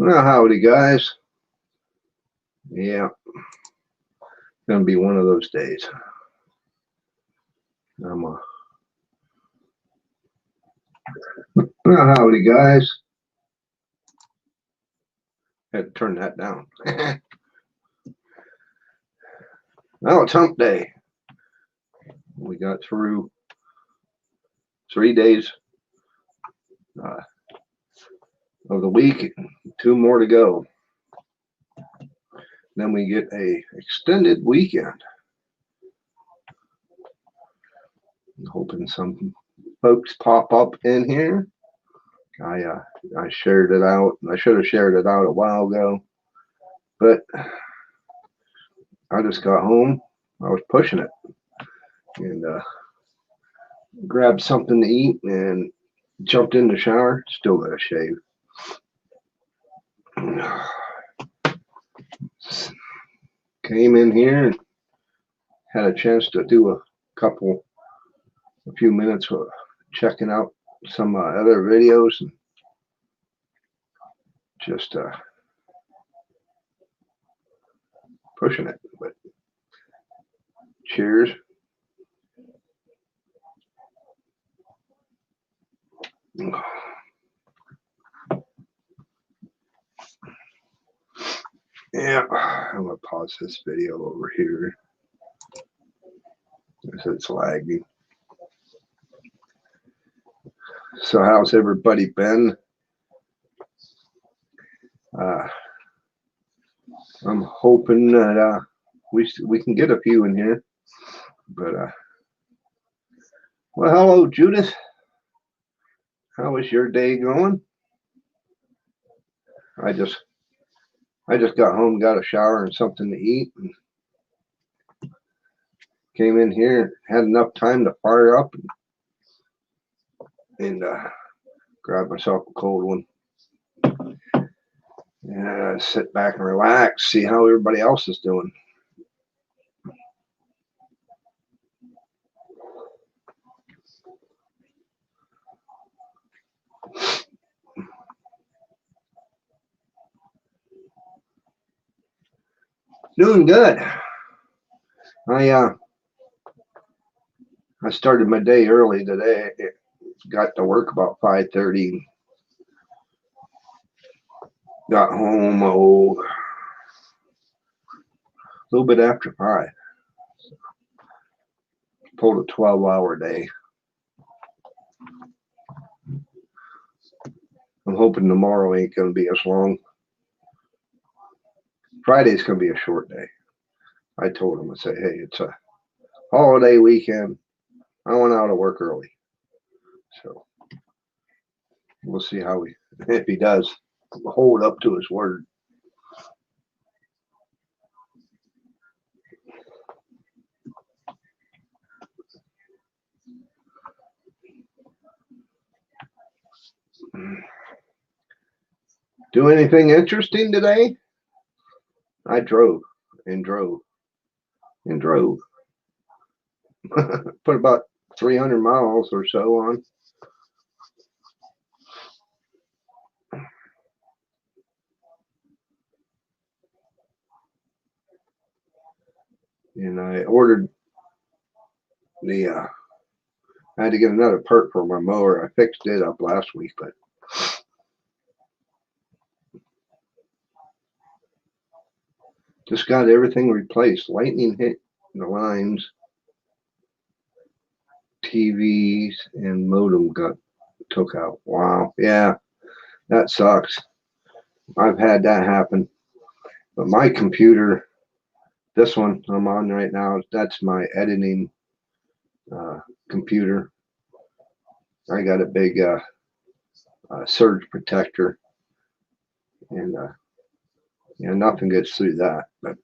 Well, howdy, guys. Yeah, gonna be one of those days. Well, howdy, guys. Had to turn that down. Well, it's Hump Day. We got through 3 days of the week, 2 more to go. Then we get a extended weekend. I'm hoping some folks pop up in here. I shared it out. I should have shared it out a while ago, but I just got home. I was pushing it and grabbed something to eat and jumped in the shower. Still got to shave. Came in here and had a chance to do a few minutes of checking out some other videos and just pushing it. But cheers. Yeah, I'm gonna pause this video over here because it's lagging. So how's everybody been? I'm hoping that we can get a few in here. But well, hello, Judith. How is your day going? I just got home, got a shower and something to eat, and came in here, had enough time to fire up and grab myself a cold one. And sit back and relax, see how everybody else is doing. Doing good. I started my day early today. Got to work about 5:30. Got home a little bit after 5. Pulled a 12-hour day. I'm hoping tomorrow ain't gonna be as long. Friday's gonna be a short day. I told him, I said, hey, it's a holiday weekend. I went out of work early. So we'll see how if he does hold up to his word. Do anything interesting today? I drove and drove and drove. Put about 300 miles or so on. And I ordered I had to get another part for my mower. I fixed it up last week, but just got everything replaced. Lightning hit the lines, TVs, and modem got took out. Wow. Yeah, that sucks. I've had that happen. But my computer, this one I'm on right now, that's my editing computer. I got a big surge protector, and nothing gets through that. But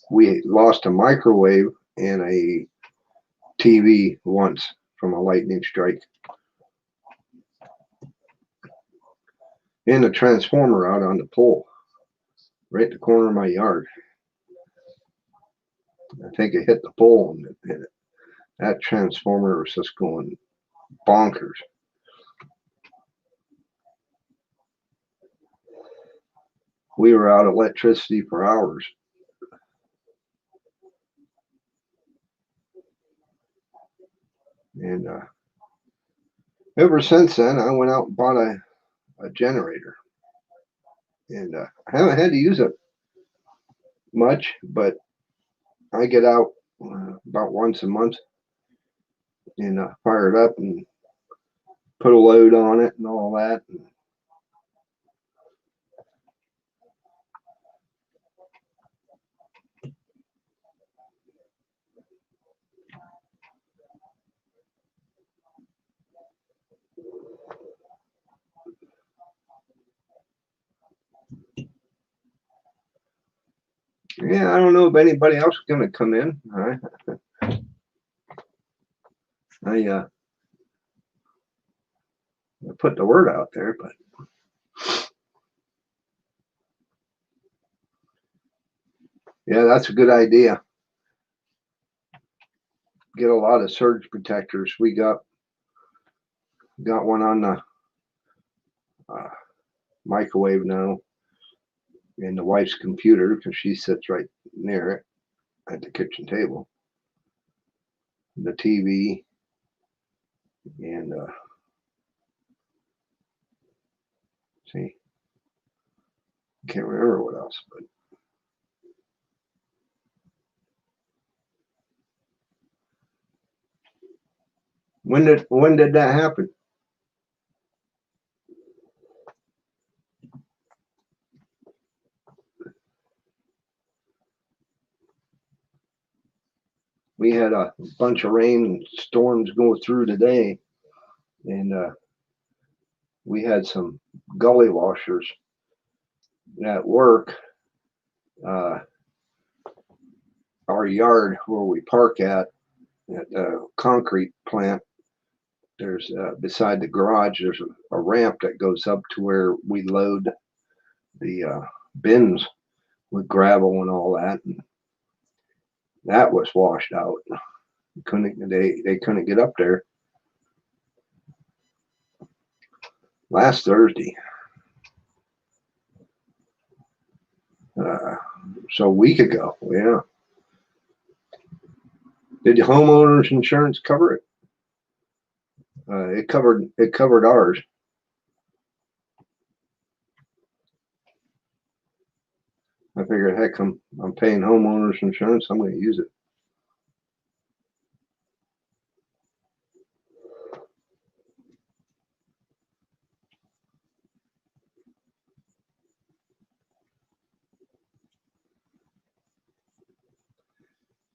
we lost a microwave and a TV once from a lightning strike, and a transformer out on the pole right in the corner of my yard. I think it hit the pole, and that transformer was just going bonkers. we were out of electricity for hours. And ever since then, I went out and bought a generator. And I haven't had to use it much, but I get out about once a month and fire it up and put a load on it and all that. Yeah, I don't know if anybody else is going to come in. I put the word out there, but yeah, that's a good idea. Get a lot of surge protectors. We got one on the microwave now in the wife's computer because she sits right near it at the kitchen table. The TV and see, can't remember what else, but when did that happen? We had a bunch of rain and storms go through today, and we had some gully washers at work. Our yard where we park at the concrete plant, there's beside the garage, there's a ramp that goes up to where we load the bins with gravel and all that. And that was washed out. They couldn't get up there last Thursday. So a week ago, yeah. Did the homeowner's insurance cover it? It covered ours. I figured, heck, I'm paying homeowners insurance. I'm going to use it.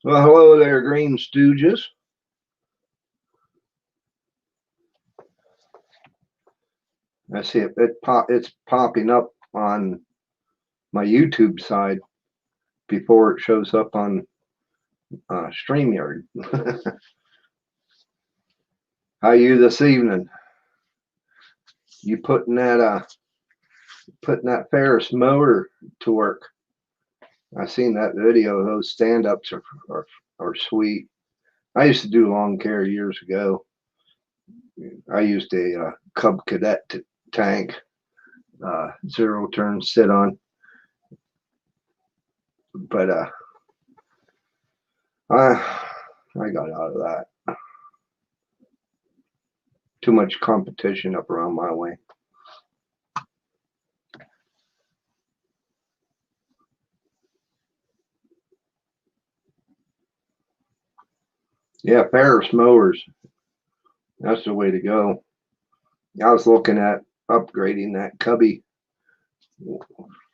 Well, hello there, Green Stooges. I see it's popping up on my YouTube side before it shows up on StreamYard. How you this evening? You putting that Ferris motor to work? I seen that video. Those stand-ups are sweet. I used to do lawn care years ago. I used a Cub Cadet tank, zero turn sit on, but I got out of that. Too much competition up around my way. Yeah, Ferris mowers. That's the way to go. I was looking at upgrading that Cubby.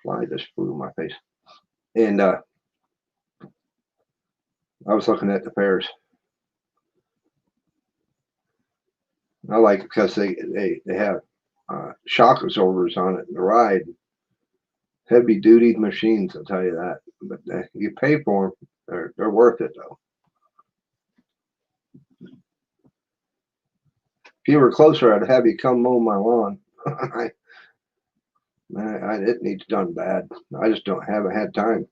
Fly just flew in my face. And I was looking at the Ferris. I like it because they have shock absorbers on it in the ride. Heavy duty machines, I'll tell you that. But you pay for them, they're worth it though. If you were closer, I'd have you come mow my lawn. I it needs done bad. I just haven't had time.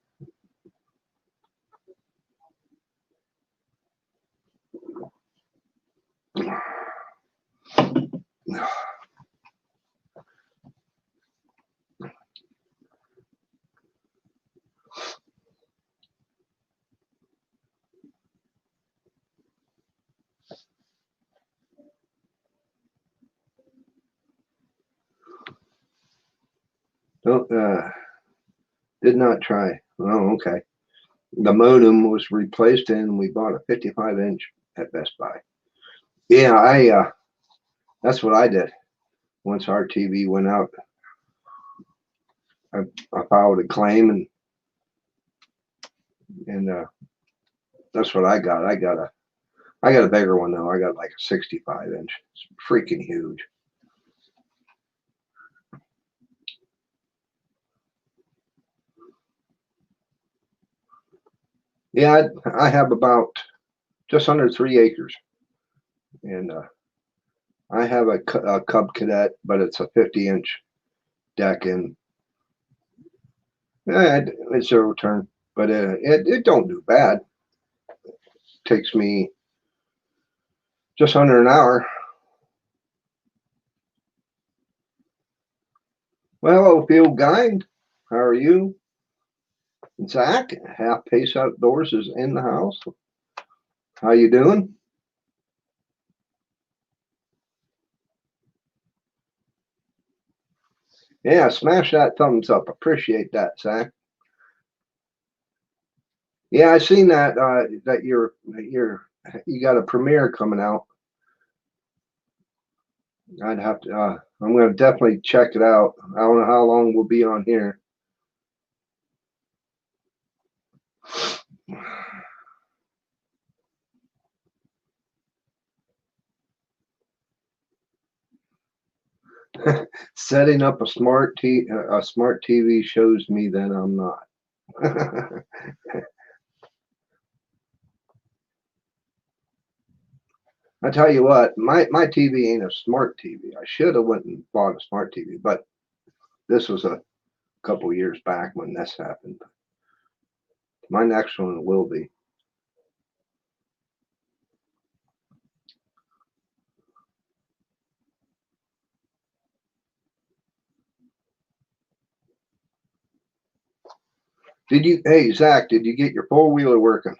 Don't, did not try. Oh, okay. The modem was replaced and we bought a 55-inch at Best Buy. Yeah, that's what I did. Once our TV went out, I filed a claim and that's what I got. I got a bigger one though. I got like a 65-inch. It's freaking huge. Yeah, I have about just under 3 acres, and I have a Cub Cadet, but it's a 50-inch deck, and it's zero turn, but it don't do bad. Takes me just under an hour. Well, hello, field guide. How are you? Zach, Half Pace Outdoors is in the house. How you doing? Yeah, smash that thumbs up. Appreciate that, Zach. Yeah, I seen that that you got a premiere coming out. I'd have to. I'm going to definitely check it out. I don't know how long we'll be on here. Setting up a smart TV shows me that I'm not. I tell you what, my TV ain't a smart TV. I should have went and bought a smart TV, but this was a couple years back when this happened. My next one will be. Hey, Zach, did you get your four-wheeler working?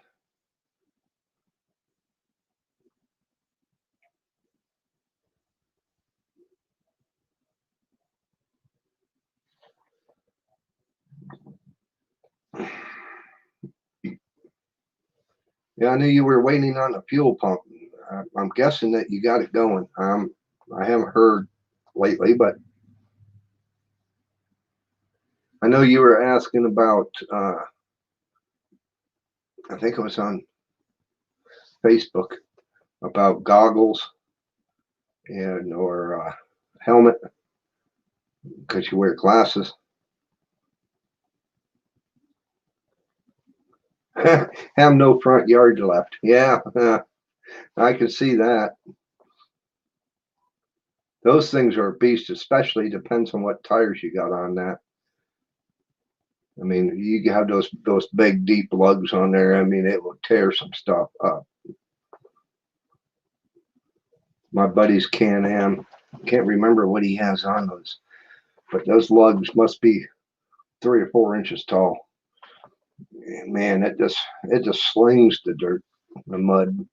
Yeah, I knew you were waiting on the fuel pump. I'm guessing that you got it going. I haven't heard lately, but I know you were asking about, I think it was on Facebook, about goggles and or helmet because you wear glasses. Have no front yard left. Yeah, I can see that. Those things are a beast, especially depends on what tires you got on that. I mean, you have those big deep lugs on there. I mean, it will tear some stuff up. My buddy's Can-Am, can't remember what he has on those, but those lugs must be 3 or 4 inches tall. And man, it just slings the dirt, the mud.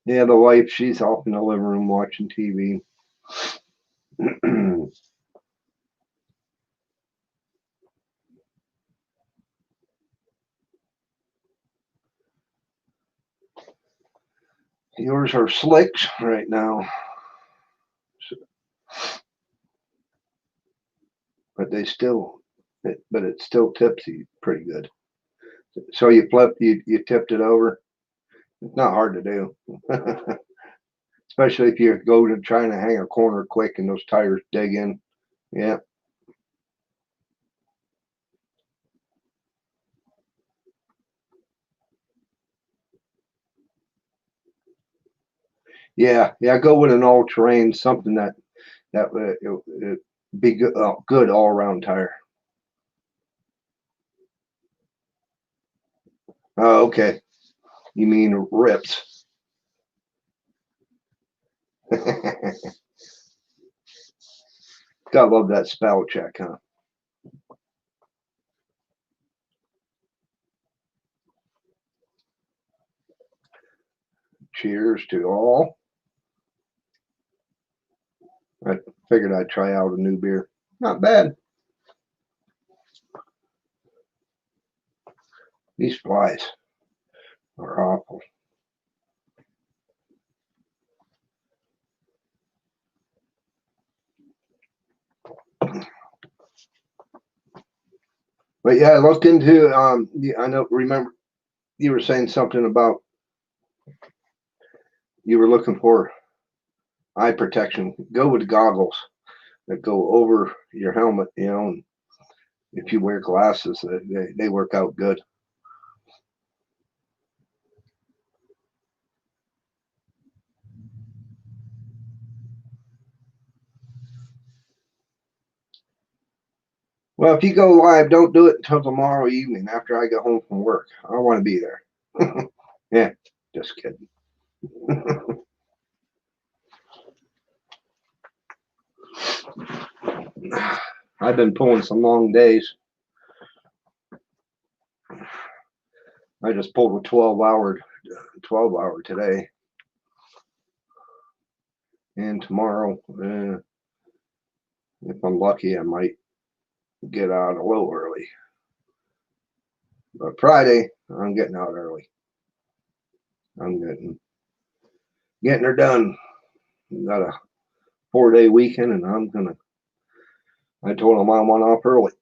Yeah, the wife, she's off in the living room watching TV. Yours are slicks right now, but it's still tipsy pretty good. So you tipped it over. It's not hard to do, especially if you go to trying to hang a corner quick and those tires dig in. Yeah, yeah. Go with an all-terrain, something that it be good all-around tire. Oh, okay. You mean rips? Gotta love that spell check, huh? Cheers to all. I figured I'd try out a new beer. Not bad. These flies are awful. But yeah, I looked into I know, remember you were saying something about you were looking for eye protection. Go with goggles that go over your helmet, you know, and if you wear glasses, they work out good. Well, if you go live, don't do it until tomorrow evening after I get home from work. I want to be there. Yeah, just kidding. I've been pulling some long days. I just pulled a 12-hour today. And tomorrow, if I'm lucky, I might get out a little early. But Friday, I'm getting out early. I'm getting her done. Got a 4-day weekend, and I told them I want off early.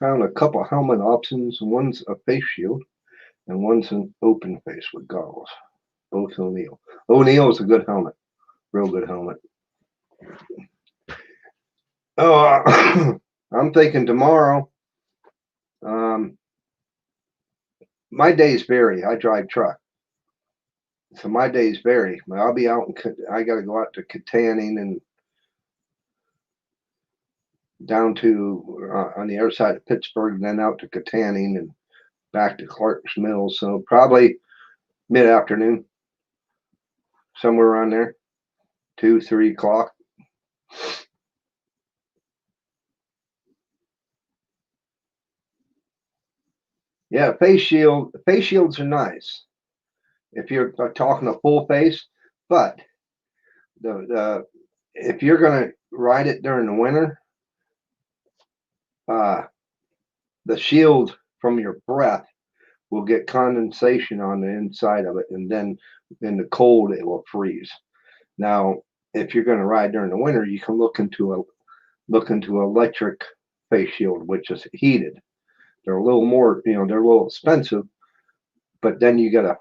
Found a couple helmet options. One's a face shield, and one's an open face with goggles. Both O'Neill. O'Neill is a good helmet. Real good helmet. Oh, I'm thinking tomorrow. My days vary. I drive truck, so my days vary. I'll be out, I got to go out to Katanning and down to on the other side of Pittsburgh, and then out to Katanning and back to Clark's Mills. So probably mid-afternoon, somewhere around there, 2-3 o'clock. Yeah, face shields are nice if you're talking a full face, but if you're gonna ride it during the winter, the shield from your breath will get condensation on the inside of it, and then in the cold it will freeze. Now, if you're going to ride during the winter, you can look into electric face shield, which is heated. They're a little more, they're a little expensive, but then you gotta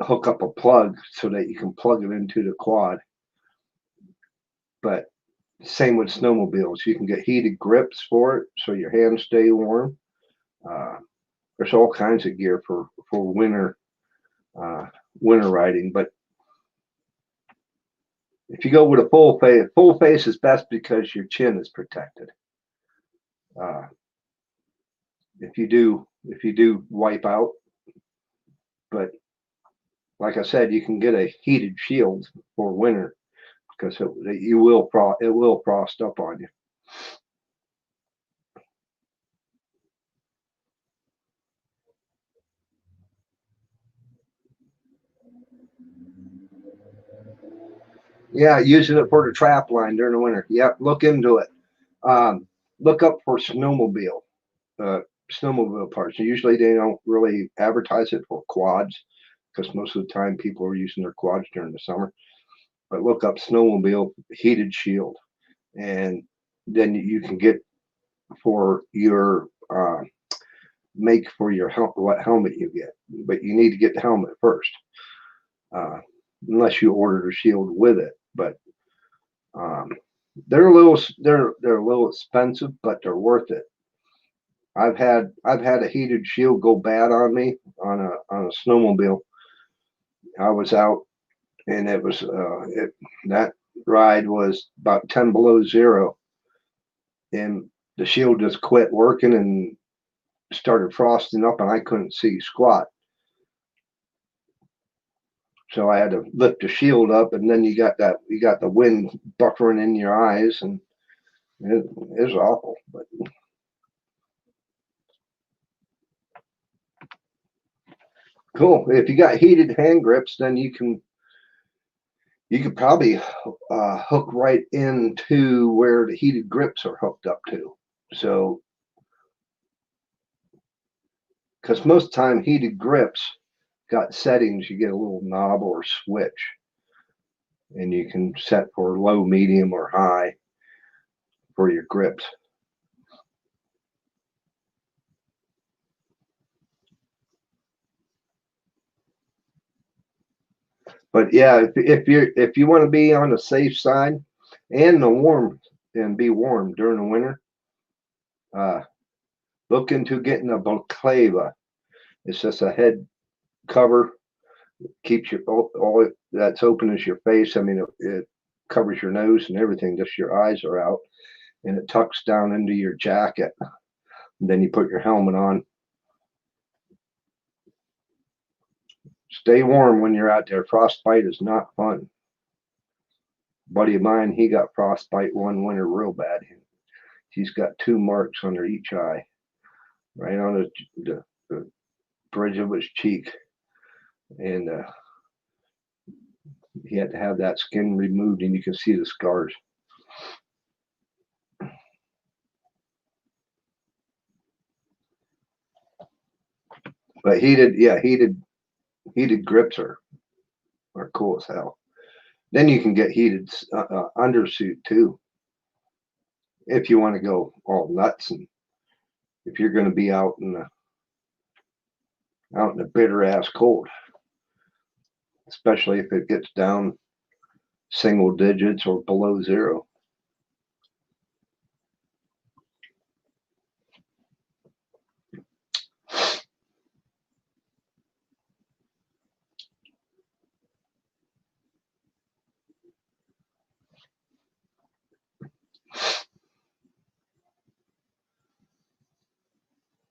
hook up a plug so that you can plug it into the quad. But same with snowmobiles, you can get heated grips for it so your hands stay warm. There's all kinds of gear for winter riding, but if you go with a full face is best because your chin is protected. If you do wipe out, but like I said, you can get a heated shield for winter because it will frost up on you. Yeah, using it for the trap line during the winter. Yep, look into it. Look up for snowmobile parts. Usually they don't really advertise it for quads because most of the time people are using their quads during the summer. But look up snowmobile heated shield, and then you can get for your make for your what helmet you get. But you need to get the helmet first, unless you order the shield with it. But they're a little expensive, but they're worth it. I've had a heated shield go bad on me on a snowmobile. I was out, and it was that ride was about 10 below zero, and the shield just quit working and started frosting up, and I couldn't see squat. So I had to lift the shield up, and then you got the wind buffering in your eyes, and It is awful, but cool. If you got heated hand grips, then you could probably hook right into where the heated grips are hooked up to. So, because most of the time heated grips got settings, you get a little knob or switch, and you can set for low, medium, or high for your grips. But yeah, if you want to be on the safe side and the warm and be warm during the winter, look into getting a balaclava. It's just a head cover, keeps your all that's open is your face. I mean, it covers your nose and everything. Just your eyes are out, and it tucks down into your jacket. And then you put your helmet on. Stay warm when you're out there. Frostbite is not fun. A buddy of mine, he got frostbite one winter real bad. He's got 2 marks under each eye, right on the bridge of his cheek, and he had to have that skin removed, and you can see the scars. But heated grips are cool as hell. Then you can get heated undersuit too, if you want to go all nuts, and if you're going to be out in the bitter ass cold, especially if it gets down single digits or below 0.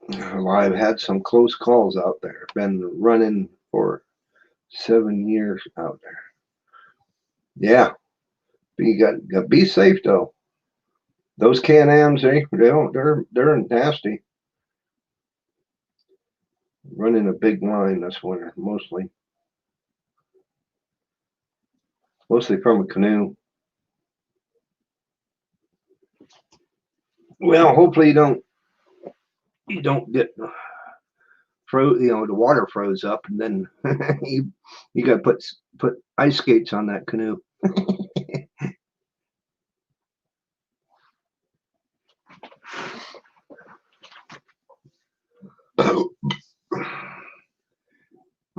Well, I've had some close calls out there. Been running for 7 years out there. Yeah, you got be safe though. Those Can-Ams, they're nasty. Running a big line this winter, mostly from a canoe. Well, hopefully you don't get the water froze up, and then you got to put ice skates on that canoe.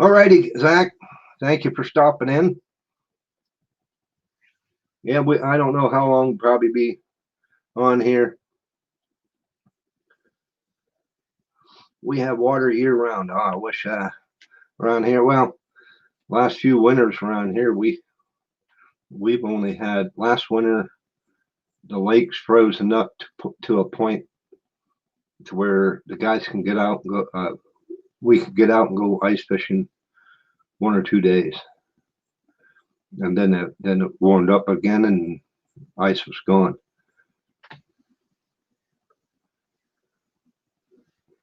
All righty, Zach. Thank you for stopping in. Yeah, I don't know how long we'll probably be on here. We have water year round. Oh, I wish around here. Well, last few winters around here, we've only had last winter the lakes frozen up to a point to where the guys can get out and go. We could get out and go ice fishing 1 or 2 days, and then it warmed up again and ice was gone.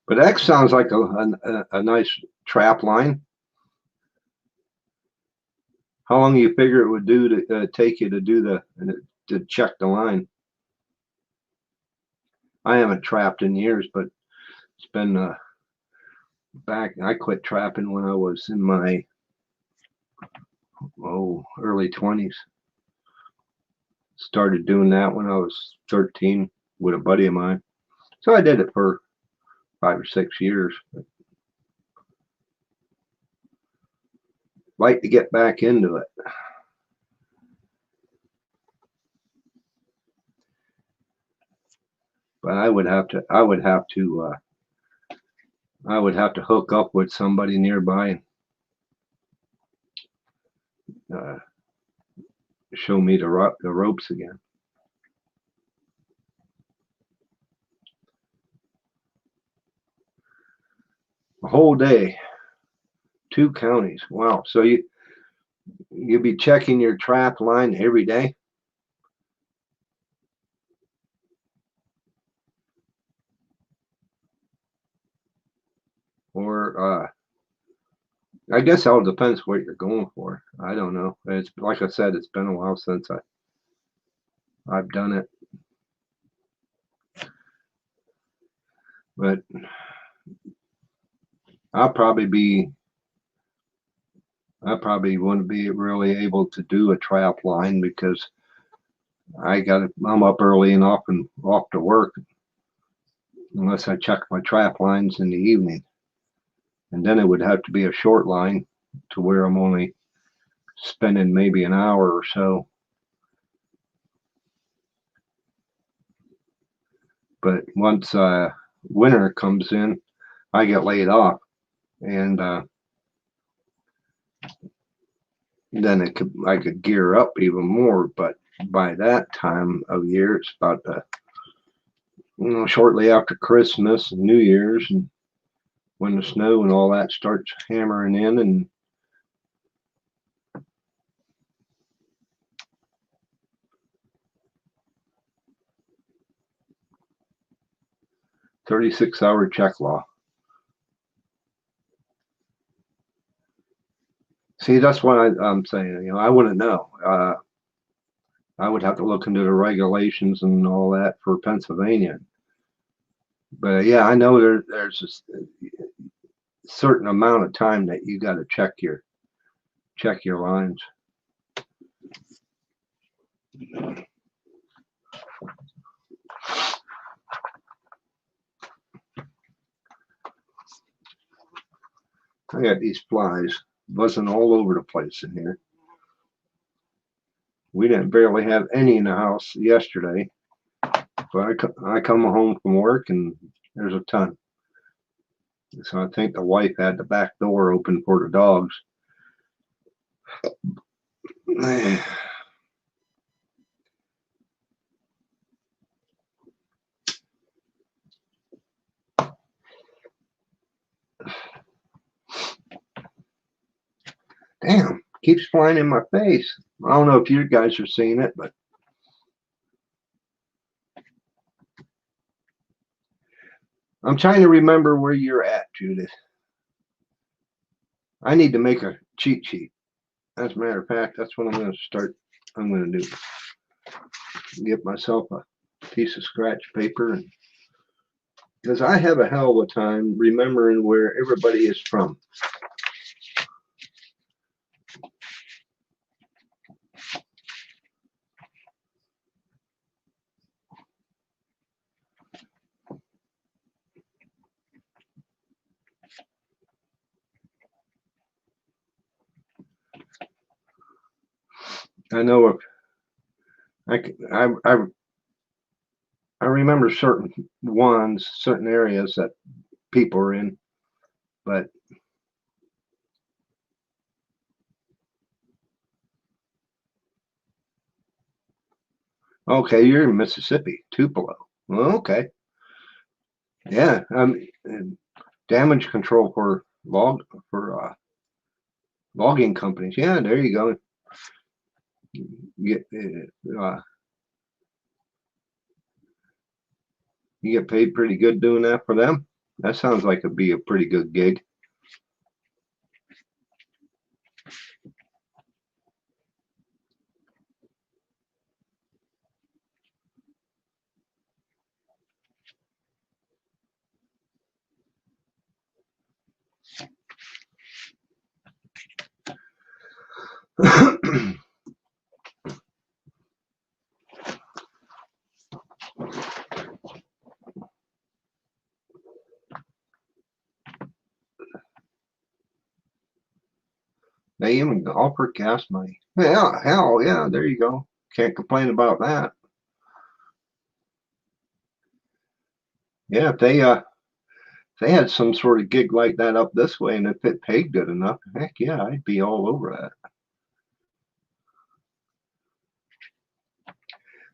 But that sounds like a nice trap line. How long do you figure it would take you to check the line? I haven't trapped in years, but it's been back. I quit trapping when I was in my early 20s. Started doing that when I was 13 with a buddy of mine. So I did it for 5 or 6 years. Like to get back into it. But I would have to hook up with somebody nearby and show me the ropes again. A whole day, 2 counties. Wow. So you'll be checking your trap line every day? start. I guess it all depends what you're going for. I don't know. It's like I said, it's been a while since I've done it, but I probably wouldn't be really able to do a trap line because I'm up early and often off to work unless I check my trap lines in the evening. And then it would have to be a short line to where I'm only spending maybe an hour or so. But once winter comes in, I get laid off, and then I could gear up even more. But by that time of year, it's about shortly after Christmas and New Year's, and when the snow and all that starts hammering in, and $36-hour check law. See, that's what I'm saying. I wouldn't know. I would have to look into the regulations and all that for Pennsylvania. But yeah, I know there's a certain amount of time that you got to check your lines. I got these flies buzzing all over the place in here. We didn't barely have any in the house yesterday, but I come home from work and there's a ton. So I think the wife had the back door open for the dogs. Damn, keeps flying in my face. I don't know if you guys are seeing it, but I'm trying to remember where you're at, Judith. I need to make a cheat sheet. As a matter of fact, that's what I'm going to do. Get myself a piece of scratch paper, because I have a hell of a time remembering where everybody is from. I know if I remember certain areas that people are in, but okay, you're in Mississippi, Tupelo. Well, okay, yeah. Damage control for logging companies. Yeah, there you go. You get paid pretty good doing that for them. That sounds like it'd be a pretty good gig. They even offer gas money. Yeah, hell yeah, there you go. Can't complain about that. Yeah, if they had some sort of gig like that up this way, and if it paid good enough, heck yeah, I'd be all over that.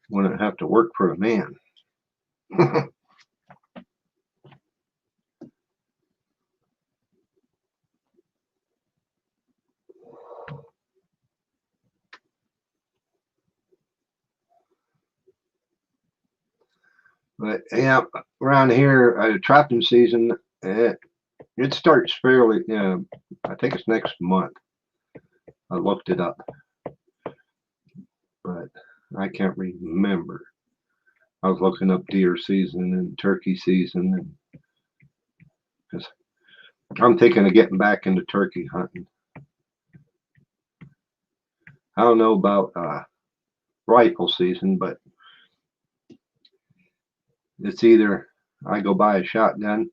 Wouldn't have to work for a man. But yeah, around here, trapping season, It starts fairly, I think it's next month. I looked it up, but I can't remember. I was looking up deer season and turkey season, and because I'm thinking of getting back into turkey hunting. I don't know about rifle season, but it's either I go buy a shotgun,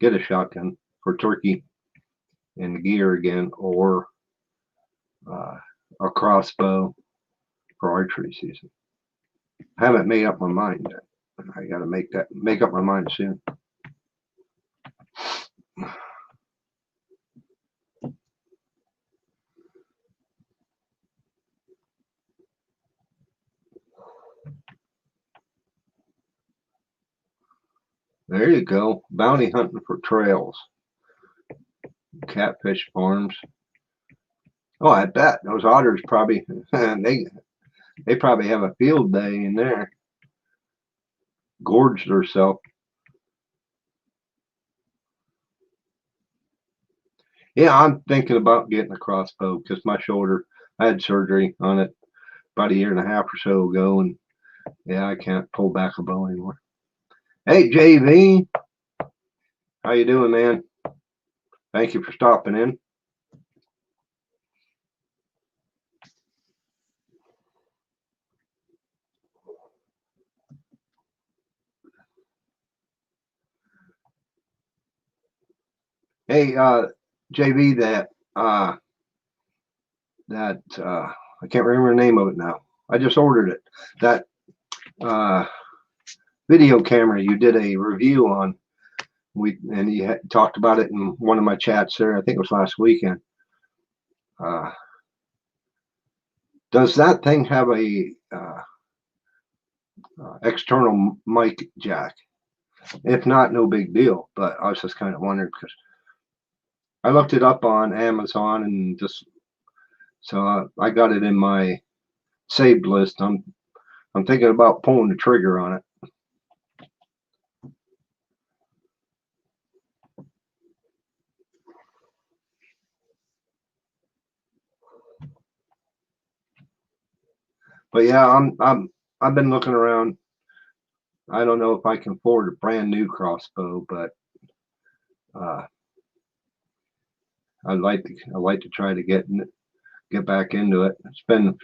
get a shotgun for turkey and gear again, or a crossbow for archery season. I haven't made up my mind yet. I got to make up my mind soon. There you go. Bounty hunting for trails. Catfish farms. Oh, I bet those otters probably they probably have a field day in there. Gorged herself. Yeah, I'm thinking about getting a crossbow because my shoulder, I had surgery on it about a year and a half or so ago, and yeah, I can't pull back a bow anymore. Hey, JV, how you doing, man? Thank you for stopping in. Hey, JV, I can't remember the name of it now. I just ordered it. That video camera you did a review on. And you talked about it in one of my chats there. I think it was last weekend. Does that thing have a external mic jack? If not, no big deal. But I was just kind of wondering because I looked it up on Amazon and just so I got it in my saved list. I'm thinking about pulling the trigger on it. But yeah, I've been looking around. I don't know if I can afford a brand new crossbow, but I'd like to try to get back into it. It's been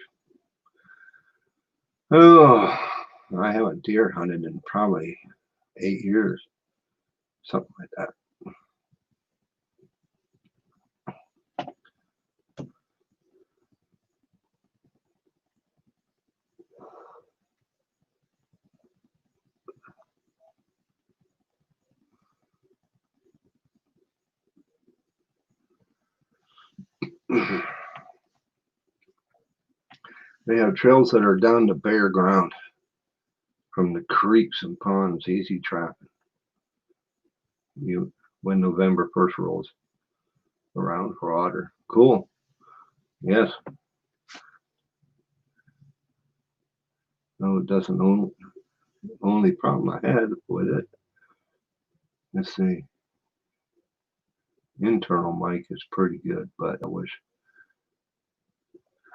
I haven't deer hunted in probably 8 years, something like that. They have trails that are down to bare ground from the creeks and ponds, easy trapping. When November 1st rolls around for otter. Cool. Yes. No, it doesn't. Only problem I had with it. Let's see. Internal mic is pretty good, but I wish.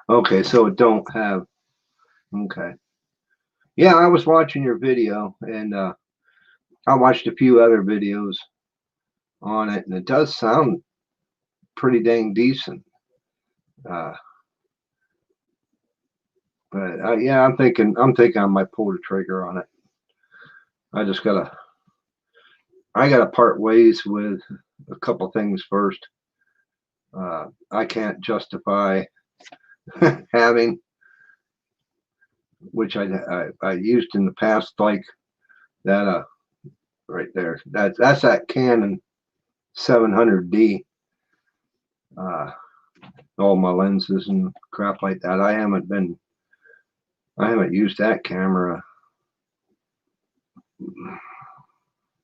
Okay, so it don't have. Okay. Yeah, I was watching your video, and I watched a few other videos on it, and it does sound pretty dang decent. But yeah, I'm thinking I might pull the trigger on it. I gotta part ways with a couple things first. I can't justify having, which I used in the past, like that right there. That's that Canon 700D. All my lenses and crap like that. I haven't used that camera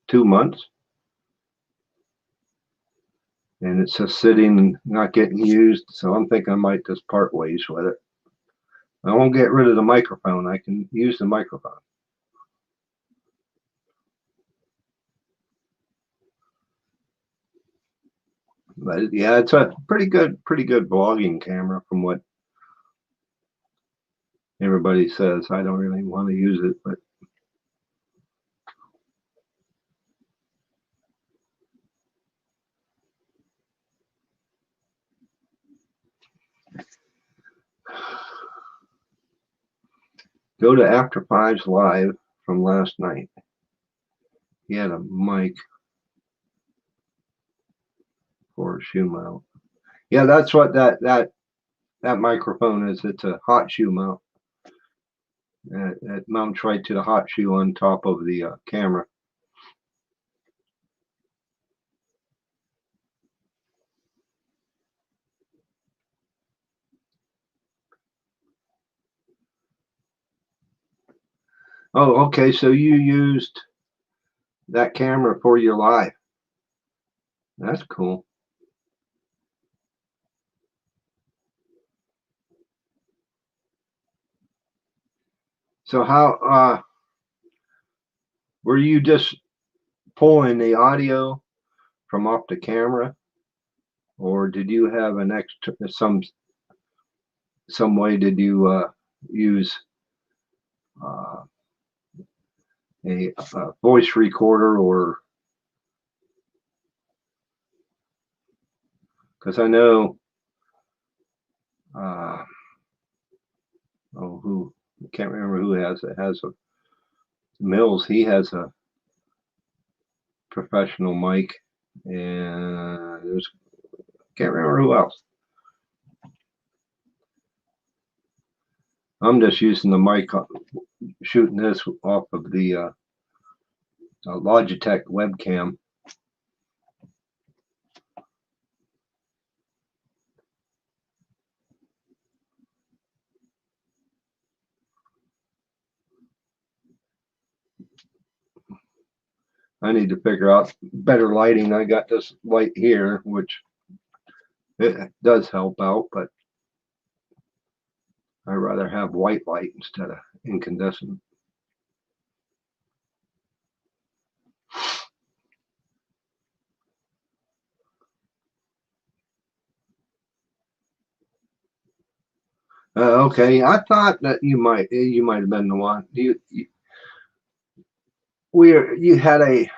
2 months, and it's just sitting and not getting used. So I'm thinking I might just part ways with it. I won't get rid of the microphone. I can use the microphone. But yeah, it's a pretty good vlogging camera from what everybody says. I don't really want to use it, but go to After Fives Live from last night. He had a mic for a shoe mount. Yeah, that's what that microphone is. It's a hot shoe mount. It mounts right to the hot shoe on top of the camera. Oh, okay. So you used that camera for your live. That's cool. So how were you just pulling the audio from off the camera, or did you have an extra some way did you use uh, a voice recorder, or because I know who I can't remember who has a Mills. He has a professional mic, and there's can't remember who else. I'm just using the mic, shooting this off of the Logitech webcam. I need to figure out better lighting. I got this light here, which it does help out, but I'd rather have white light instead of incandescent. Okay, I thought that you might have been the one. You had a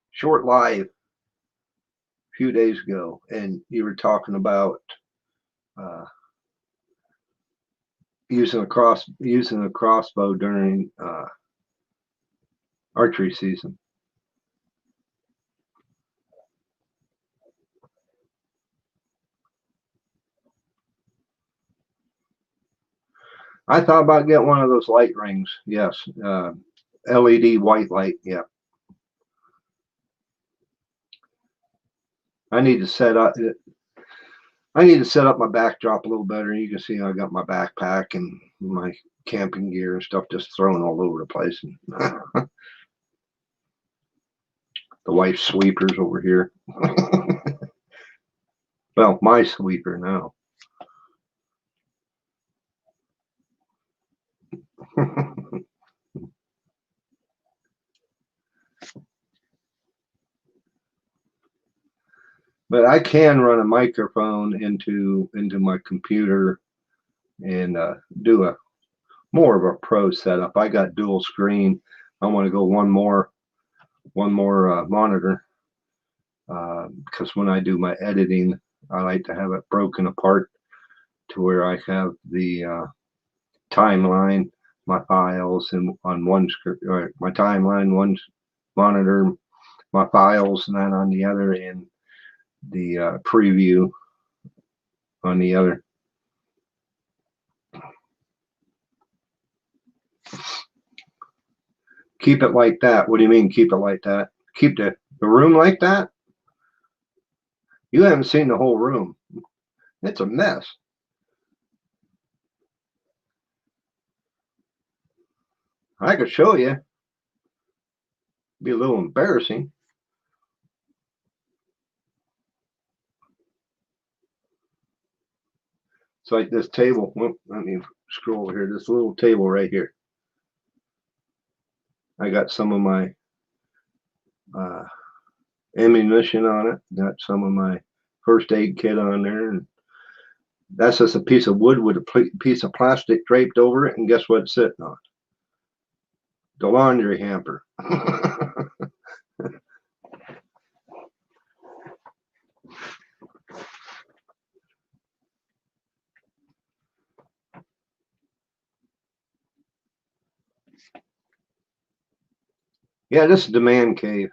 short live a few days ago, and you were talking about uh, using a crossbow during archery season. I thought about getting one of those light rings. Yes, LED white light. Yeah. I need to set up. I need to set up my backdrop a little better. You can see I got my backpack and my camping gear and stuff just thrown all over the place. And the wife's sweeper's over here. Well, my sweeper now. But I can run a microphone into my computer and do a more of a pro setup. I got dual screen. I want to go one more monitor because when I do my editing, I like to have it broken apart to where I have the timeline, my files, and on one screen, my timeline, one monitor, my files, and then on the other, and the preview on the other. Keep it like that. What do you mean keep it like that? Keep the room like that? You haven't seen the whole room. It's a mess. I could show you. Be a little embarrassing. It's like this table. Well, let me scroll over here. This little table right here. I got some of my ammunition on it. Got some of my first aid kit on there, and that's just a piece of wood with a piece of plastic draped over it, and guess what it's sitting on? The laundry hamper. Yeah, this is the man cave.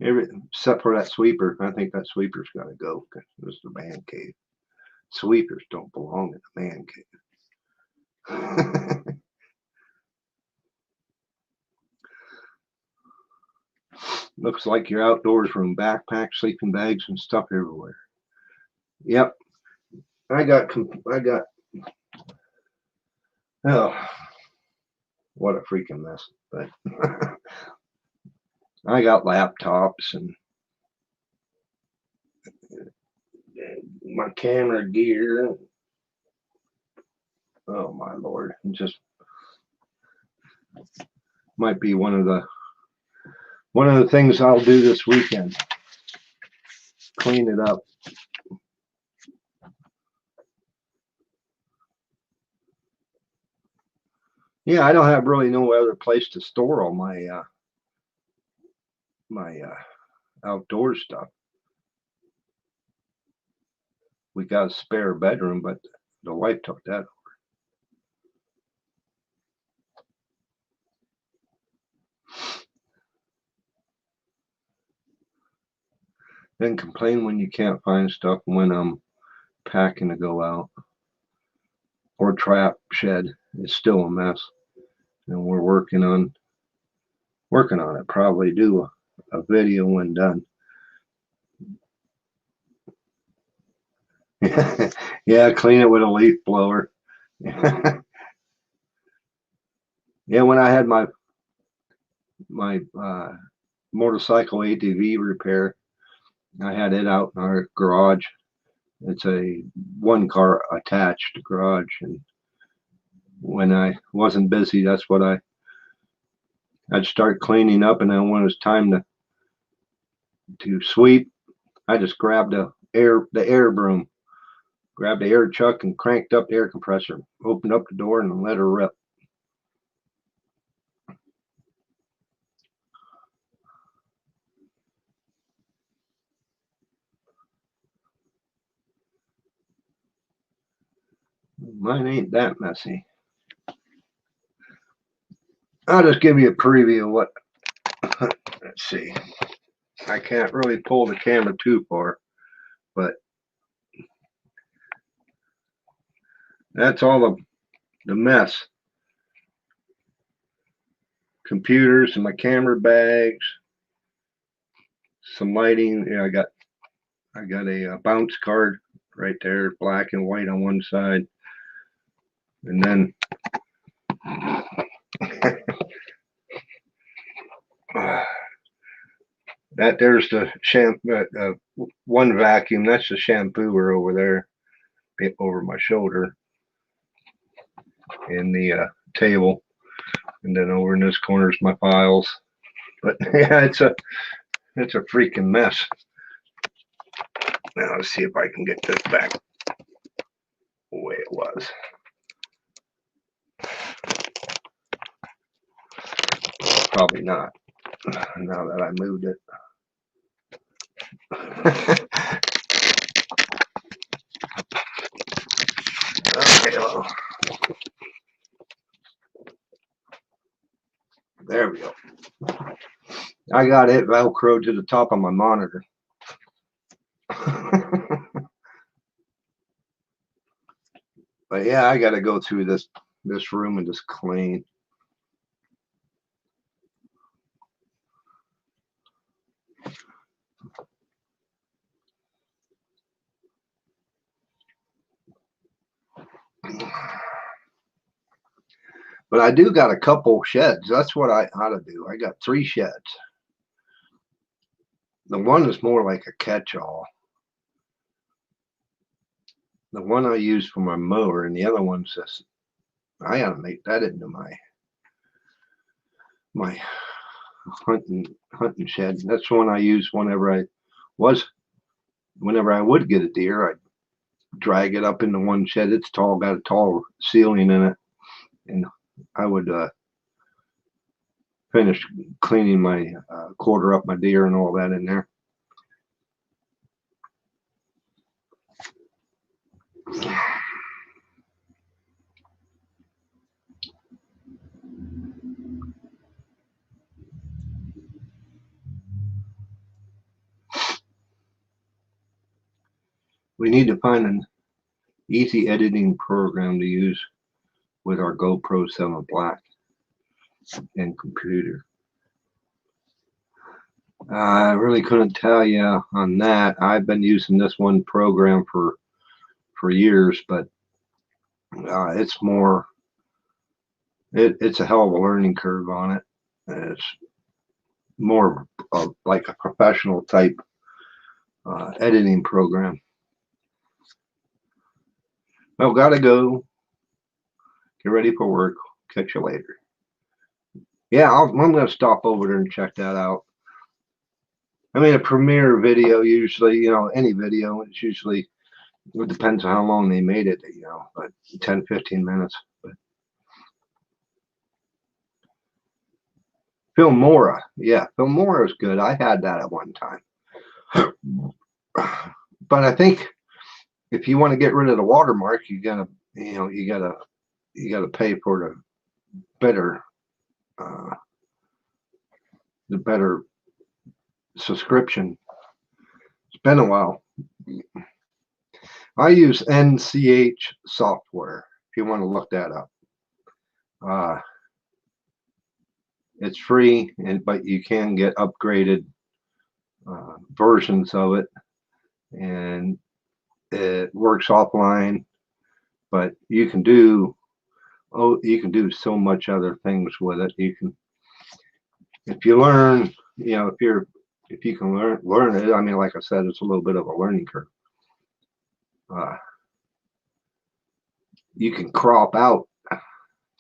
Except for that sweeper. I think that sweeper's got to go because this is the man cave. Sweepers don't belong in the man cave. Looks like you're outdoors from backpacks, sleeping bags, and stuff everywhere. Yep, I got. Oh, what a freaking mess! But I got laptops and my camera gear. Oh my lord! It just might be one of the things I'll do this weekend. Clean it up. Yeah, I don't have really no other place to store all my outdoor stuff. We got a spare bedroom, but the wife took that over. Then complain when you can't find stuff when I'm packing to go out. Or trap shed is still a mess, and we're working on it. Probably do a video when done. Yeah, clean it with a leaf blower. Yeah, when I had my motorcycle ATV repair, I had it out in our garage. It's a one car attached garage, and when I wasn't busy, that's what I'd start cleaning up, and then when it was time to sweep, I just grabbed the air broom, grabbed the air chuck, and cranked up the air compressor, opened up the door, and let her rip. Mine ain't that messy. I'll just give you a preview of what. Let's see. I can't really pull the camera too far, but that's all of the mess. Computers and my camera bags, some lighting. Yeah, I got a bounce card right there, black and white on one side, and then that there's the shampoo. One vacuum. That's the shampooer over there, over my shoulder, in the table, and then over in this corner is my files. But yeah, it's a freaking mess. Now let's see if I can get this back the way it was. Probably not. Now that I moved it. Okay, well, there we go. I got it velcroed to the top of my monitor. But yeah, I got to go through this room and just clean. But I do got a couple sheds. That's what I ought to do. I got 3 sheds. The one is more like a catch-all. The one I use for my mower, and the other one says I ought to make that into my hunting shed. That's the one I use whenever I would get a deer. I'd drag it up into one shed. It's tall, got a tall ceiling in it, and I would finish cleaning my quarter up my deer and all that in there. We need to find an easy editing program to use with our GoPro 7 Black and computer. I really couldn't tell you on that. I've been using this one program for years, but it's more. It's a hell of a learning curve on it. It's more of like a professional type editing program. Well, gotta go. Get ready for work. Catch you later. Yeah, I'm gonna stop over there and check that out. I mean, a premiere video usually, any video, it depends on how long they made it, but 10, 15 minutes. But Filmora, yeah, Filmora is good. I had that at one time. But I think if you want to get rid of the watermark, you gotta pay for the better subscription. It's been a while. I use NCH software if you want to look that up. It's free, but you can get upgraded versions of it, and it works offline. But you can do so much other things with it. You can, if you learn, if you can learn it. I mean, like I said, it's a little bit of a learning curve. You can crop out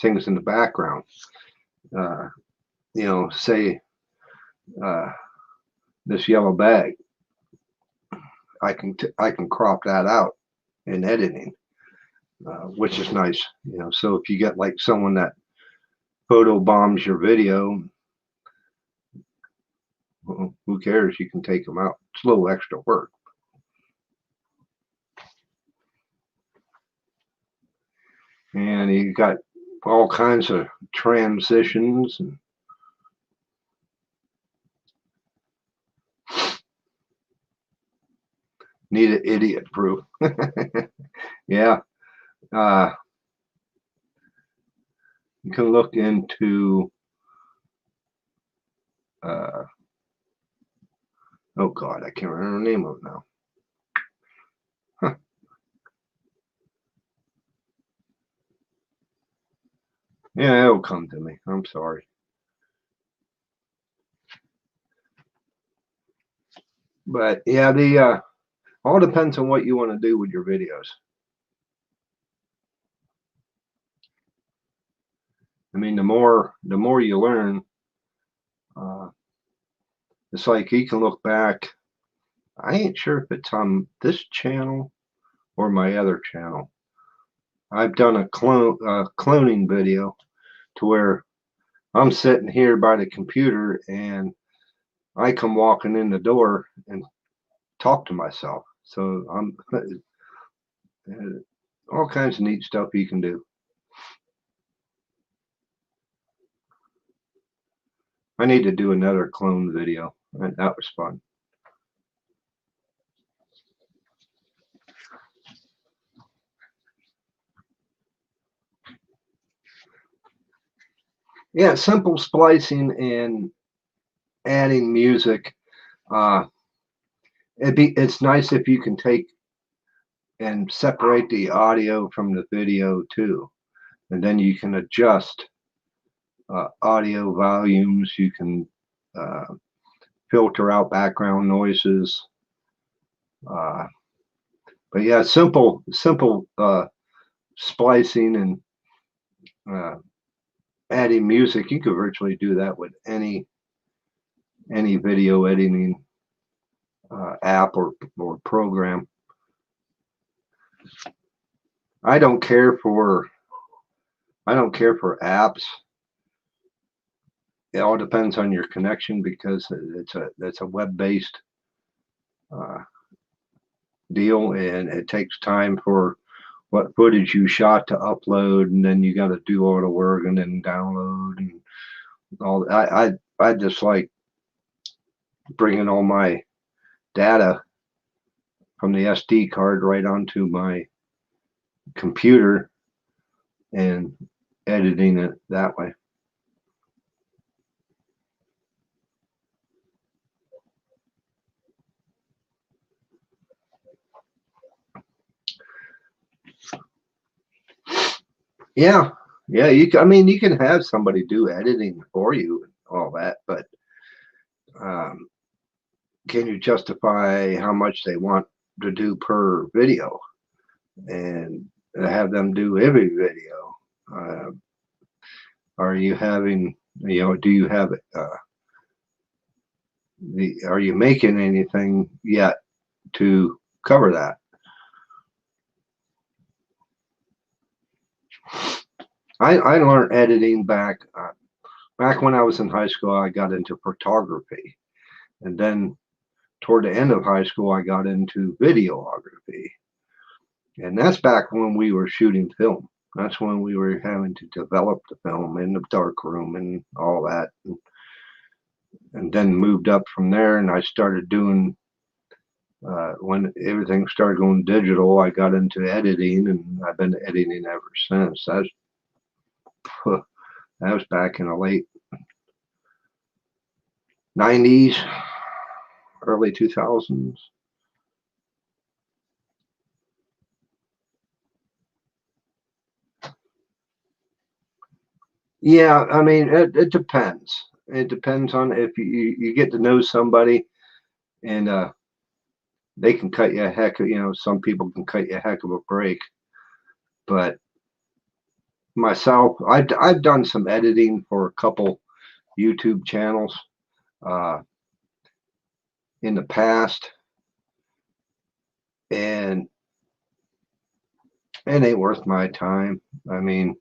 things in the background. Say this yellow bag. I can crop that out in editing, which is nice. So if you get like someone that photo bombs your video, well, who cares? You can take them out. It's a little extra work. And you got all kinds of transitions. Need an idiot proof. Yeah. You can look into oh God, I can't remember the name of it now. Huh. Yeah, it'll come to me. I'm sorry. But yeah, the all depends on what you want to do with your videos. I mean, the more you learn, it's like you can look back. I ain't sure if it's on this channel or my other channel. I've done a cloning video to where I'm sitting here by the computer and I come walking in the door and talk to myself. So I'm all kinds of neat stuff you can do. I need to do another clone video. That was fun. Yeah, simple splicing and adding music. It's nice if you can take and separate the audio from the video too, and then you can adjust audio volumes. You can filter out background noises. But yeah, simple splicing and adding music. You could virtually do that with any any video editing app or program. I don't care for apps. It all depends on your connection because it's a web-based deal, and it takes time for what footage you shot to upload, and then you got to do all the work and then download and all. I just like bringing all my data from the SD card right onto my computer and editing it that way. Yeah, yeah. I mean, you can have somebody do editing for you and all that, but um, can you justify how much they want to do per video and have them do every video? Are you having, do you have are you making anything yet to cover that? I learned editing back when I was in high school. I got into photography, and then toward the end of high school, I got into videography, and that's back when we were shooting film. That's when we were having to develop the film in the dark room and all that, and then moved up from there. And I started doing when everything started going digital. I got into editing, and I've been editing ever since. That was back in the late 90s, early 2000s. Yeah, I mean, it depends. It depends on if you get to know somebody, and they can cut you a heck of, some people can cut you a heck of a break. But myself, I've done some editing for a couple YouTube channels uh, in the past, and it ain't worth my time. I mean,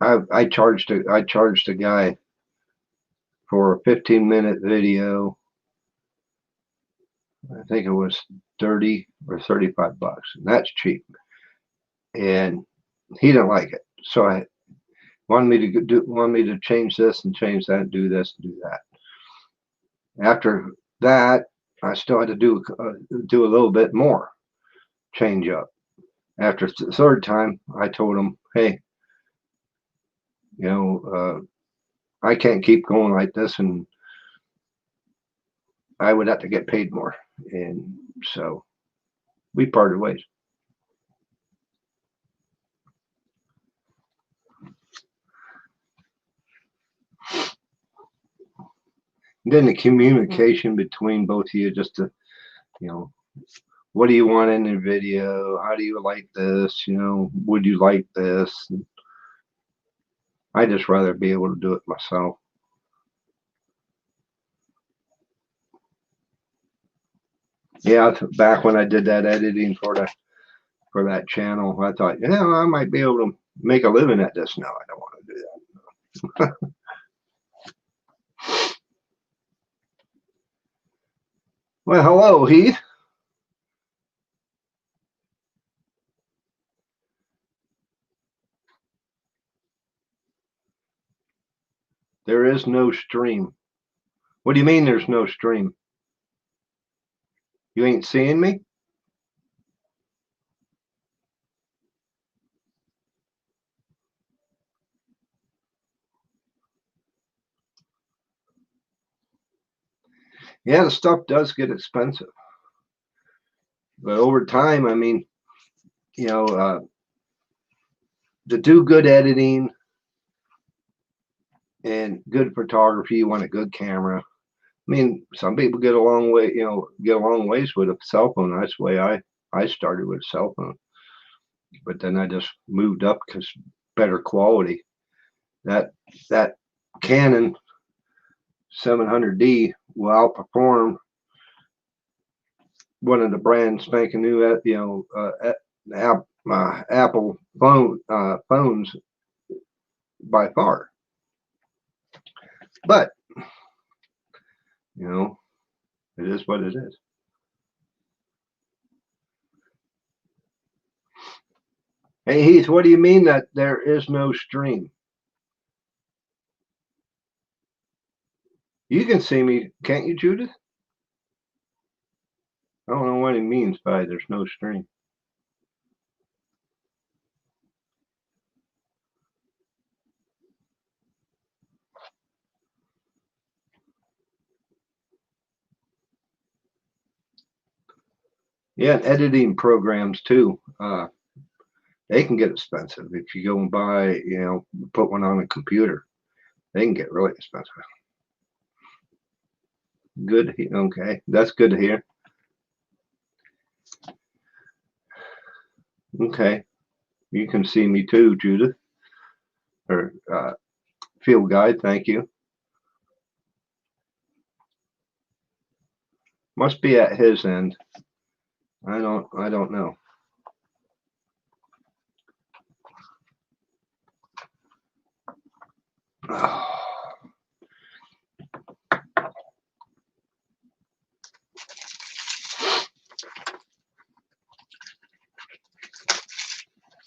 I charged a guy for a 15-minute video. I think it was 30 or 35 bucks, and that's cheap. And he didn't like it, so I wanted me to change this and change that, and do this and do that. After that, I still had to do a little bit more change up. After the third time, I told him, "Hey, I can't keep going like this, and I would have to get paid more." And so we parted ways. And then the communication between both of you, just to, what do you want in the video? How do you like this? Would you like this? And I just rather be able to do it myself. Yeah, back when I did that editing for that channel, I thought, I might be able to make a living at this. No, I don't want to do that. Well, hello, Heath. There is no stream. What do you mean there's no stream? You ain't seeing me? Yeah, the stuff does get expensive. But over time, I mean, to do good editing and good photography, you want a good camera. I mean, some people get a long way, get a long ways with a cell phone. That's the way I started with a cell phone. But then I just moved up because better quality. That Canon 700D will outperform one of the brand spanking new, Apple phones by far. But it is what it is. Hey Heath, what do you mean that there is no stream? You can see me, can't you, Judith? I don't know what he means by there's no stream. Yeah, editing programs too. They can get expensive if you go and buy, put one on a computer. They can get really expensive. Good. Okay, that's good to hear. Okay, you can see me too, Judith. Or field guide. Thank you. Must be at his end. I don't know. Oh.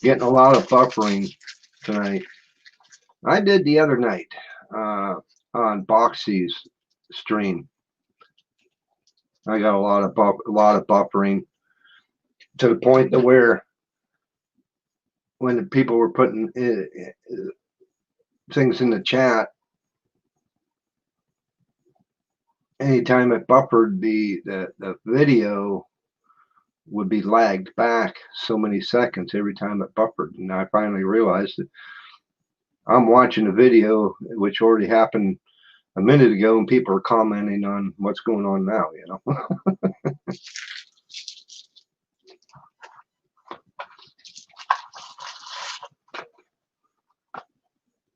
Getting a lot of buffering tonight. I did the other night on Boxy's stream. I got a lot of buffering to the point that where when the people were putting things in the chat, anytime it buffered, the video would be lagged back so many seconds every time it buffered. And I finally realized that I'm watching a video which already happened a minute ago, and people are commenting on what's going on now,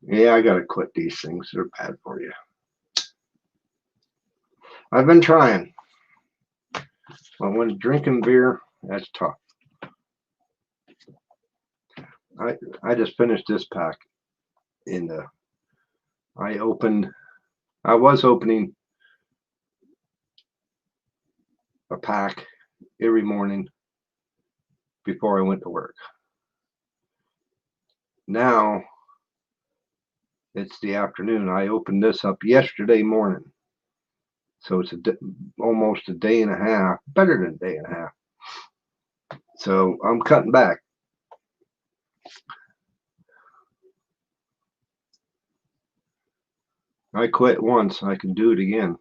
Yeah, I gotta quit these things. They're bad for you. I've been trying. But when drinking beer, that's tough. I just finished this pack I was opening a pack every morning before I went to work. Now it's the afternoon. I opened this up yesterday morning. So it's almost a day and a half, better than a day and a half. So I'm cutting back. I quit once, I can do it again.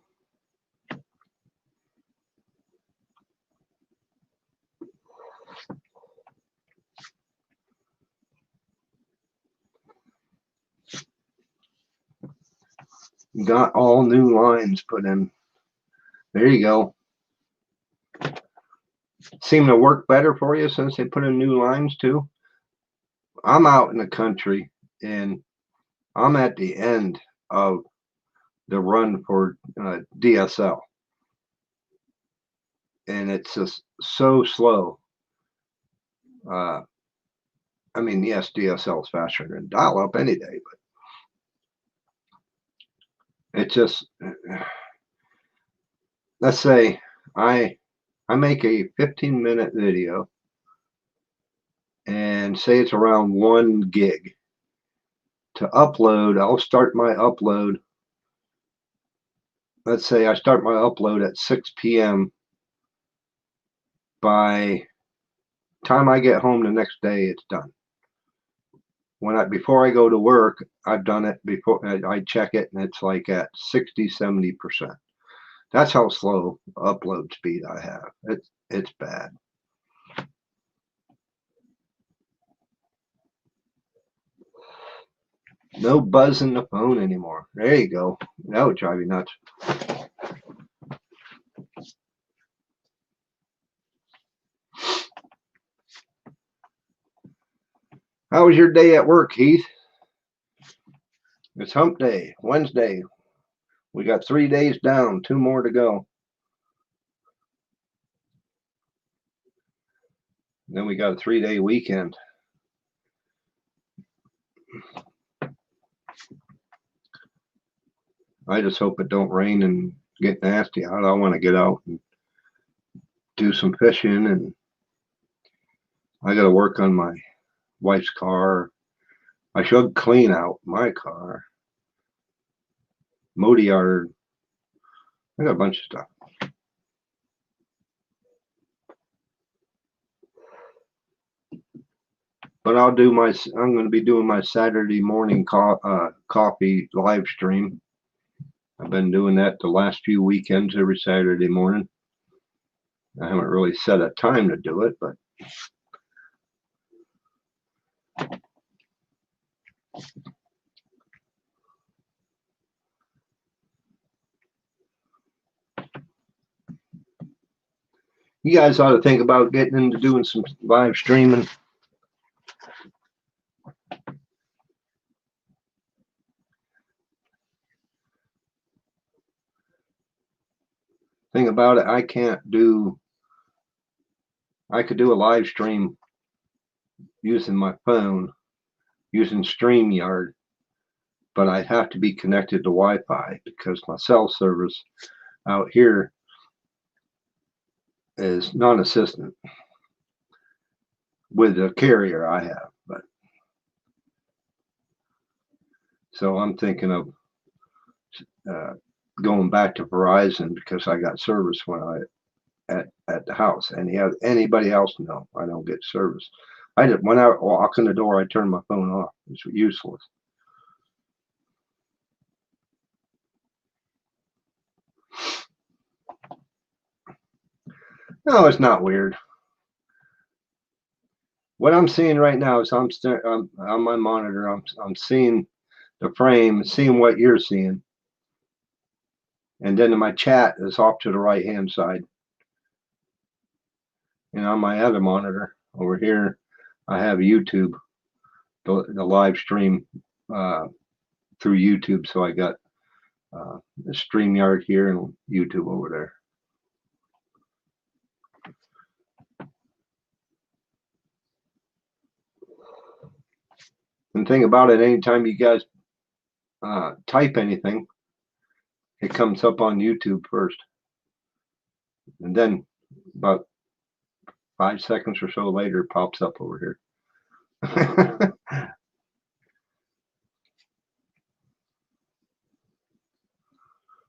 Got all new lines put in. There you go. Seem to work better for you since they put in new lines too. I'm out in the country and I'm at the end of the run for DSL. And it's just so slow. I mean, yes, DSL is faster than dial-up any day, but it just, let's say I make a 15-minute video and say it's around 1 gig. To upload, I'll start my upload. Let's say I start my upload at 6 p.m. By time I get home the next day, it's done. Before I go to work, I've done it before. I check it and it's like at 60-70%. That's how slow upload speed I have. It's bad. No buzz in the phone anymore. There you go. That would drive you nuts. How was your day at work, Heath? It's hump day, Wednesday. We got 3 days down, 2 more to go. Then we got a 3-day weekend. I just hope it don't rain and get nasty out. I want to get out and do some fishing, and I got to work on my wife's car. I should clean out my car, mow the yard. I got a bunch of stuff. But I'm going to be doing my Saturday morning coffee live stream. I've been doing that the last few weekends every Saturday morning. I haven't really set a time to do it, but you guys ought to think about getting into doing some live streaming. Thing about it, I could do a live stream using my phone, using StreamYard, but I'd have to be connected to Wi-Fi because my cell service out here is non-existent with the carrier I have. But so I'm thinking of going back to Verizon because I got service when I at the house. Anybody else? No, I don't get service. When I walk in the door, I turn my phone off. It's useless. No, it's not weird. What I'm seeing right now is I'm on my monitor. I'm seeing the frame, seeing what you're seeing, and then my chat is off to the right hand side. And on my other monitor over here, I have YouTube, the live stream through YouTube. So I got the StreamYard here and YouTube over there. And the thing about it, anytime you guys type anything, it comes up on YouTube first. And then about 5 seconds or so later, it pops up over here.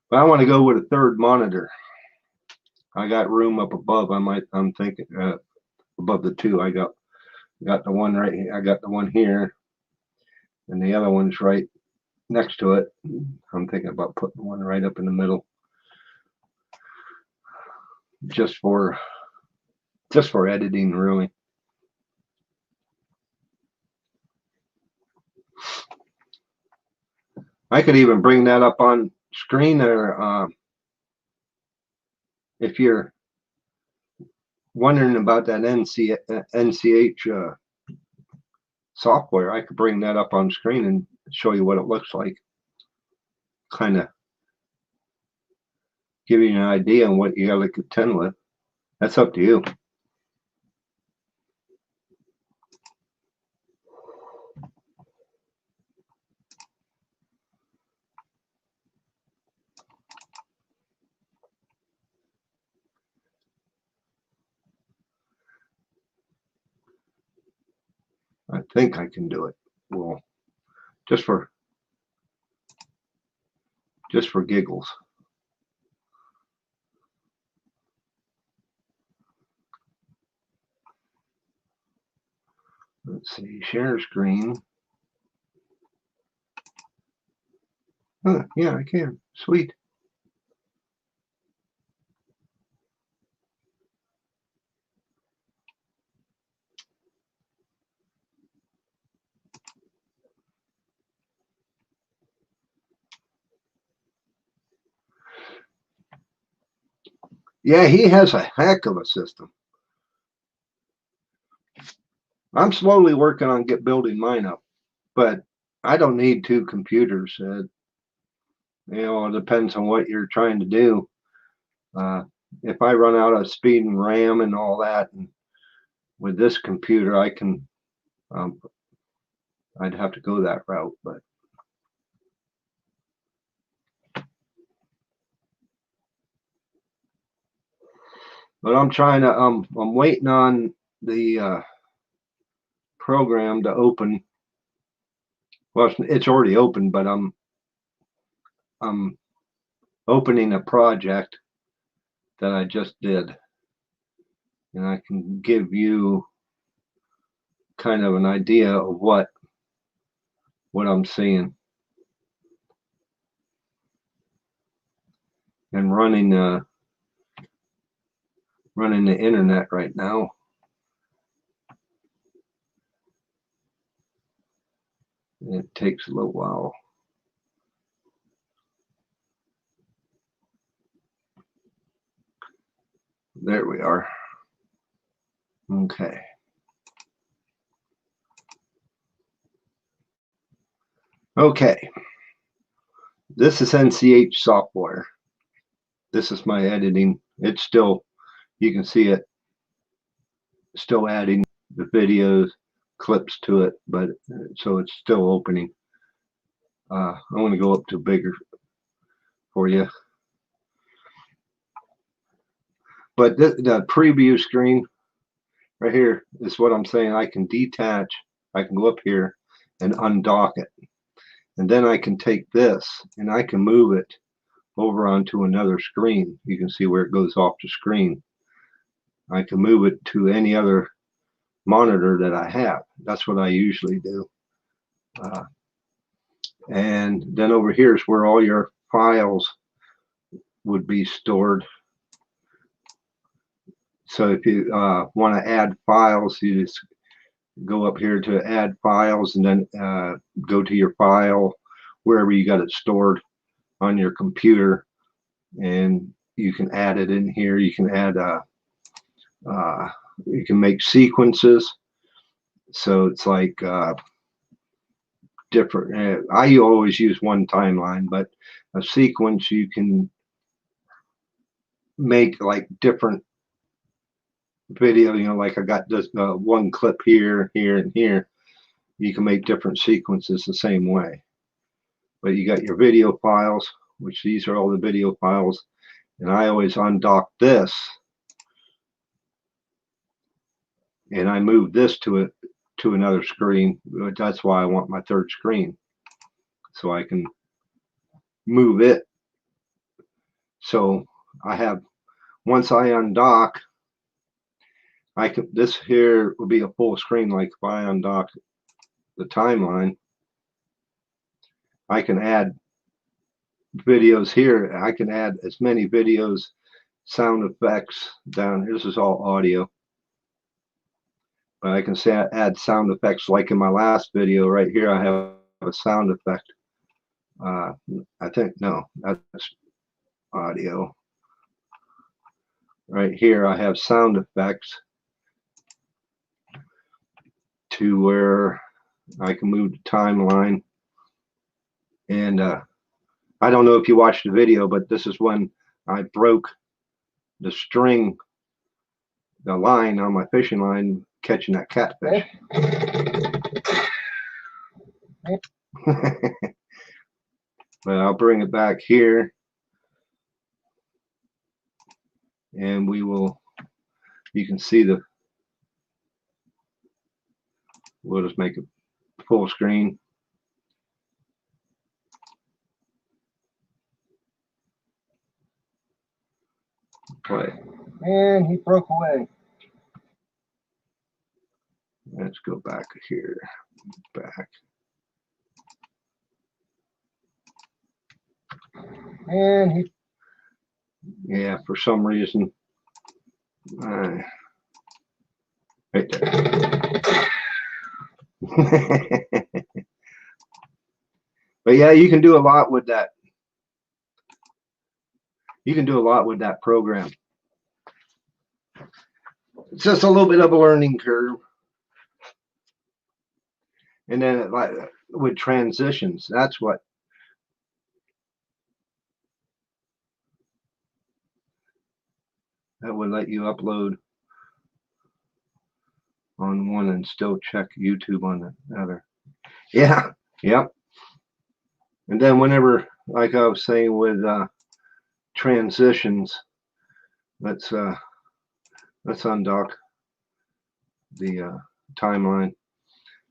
But I want to go with a third monitor. I got room up above. I'm thinking above the two. I got the one right here. I got the one here, and the other one's right next to it. I'm thinking about putting one right up in the middle, just for editing, really. I could even bring that up on screen there. If you're wondering about that NCH software, I could bring that up on screen and show you what it looks like. Kind of give you an idea on what you got to contend with. That's up to you. I think I can do it. Well, just for giggles. Let's see, share screen. Yeah, I can. Sweet. Yeah, he has a heck of a system. I'm slowly working on building mine up, but I don't need 2 computers. You know, it depends on what you're trying to do. If I run out of speed and RAM and all that, and with this computer, I can, I'd have to go that route, but I'm trying to, I'm waiting on the program to open. Well, it's already open, but I'm opening a project that I just did, and I can give you kind of an idea of what I'm seeing. And running the internet right now. It takes a little while. There we are. Okay. Okay. This is NCH software. This is my editing. It's still, you can see it, still adding the videos, clips to it, but so it's still opening. I want to go up to bigger for you. But the preview screen right here is what I'm saying. I can detach. I can go up here and undock it. And then I can take this and I can move it over onto another screen. You can see where it goes off the screen. I can move it to any other monitor that I have. That's what I usually do. And then over here is where all your files would be stored. So if you want to add files, you just go up here to add files and then go to your file wherever you got it stored on your computer, and you can add it in here. You can add you can make sequences, so it's like different. I always use one timeline, but a sequence you can make like different video. You know, like I got this one clip here, here, and here. You can make different sequences the same way. But you got your video files, which these are all the video files, and I always undock this, and I move this to another screen. That's why I want my third screen, so I can move it. So I have, once I undock, I can, this here will be a full screen. Like if I undock the timeline, I can add videos here. I can add as many videos, sound effects down here. This is all audio, but I can say add sound effects. Like in my last video right here, I have a sound effect. I think, no, that's audio. Right here, I have sound effects to where I can move the timeline. And I don't know if you watched the video, but this is when I broke the string, the line on my fishing line, catching that catfish. But I'll bring it back here, and we will, you can see the, we'll just make it full screen. Play. And he broke away. Let's go back here. Back. And he, yeah, for some reason, right there. But yeah, you can do a lot with that. You can do a lot with that program. It's just a little bit of a learning curve. And then like with transitions, that's what that would let you upload on one and still check YouTube on the other. Yeah, yep. And then whenever, like I was saying with transitions, let's undock the timeline.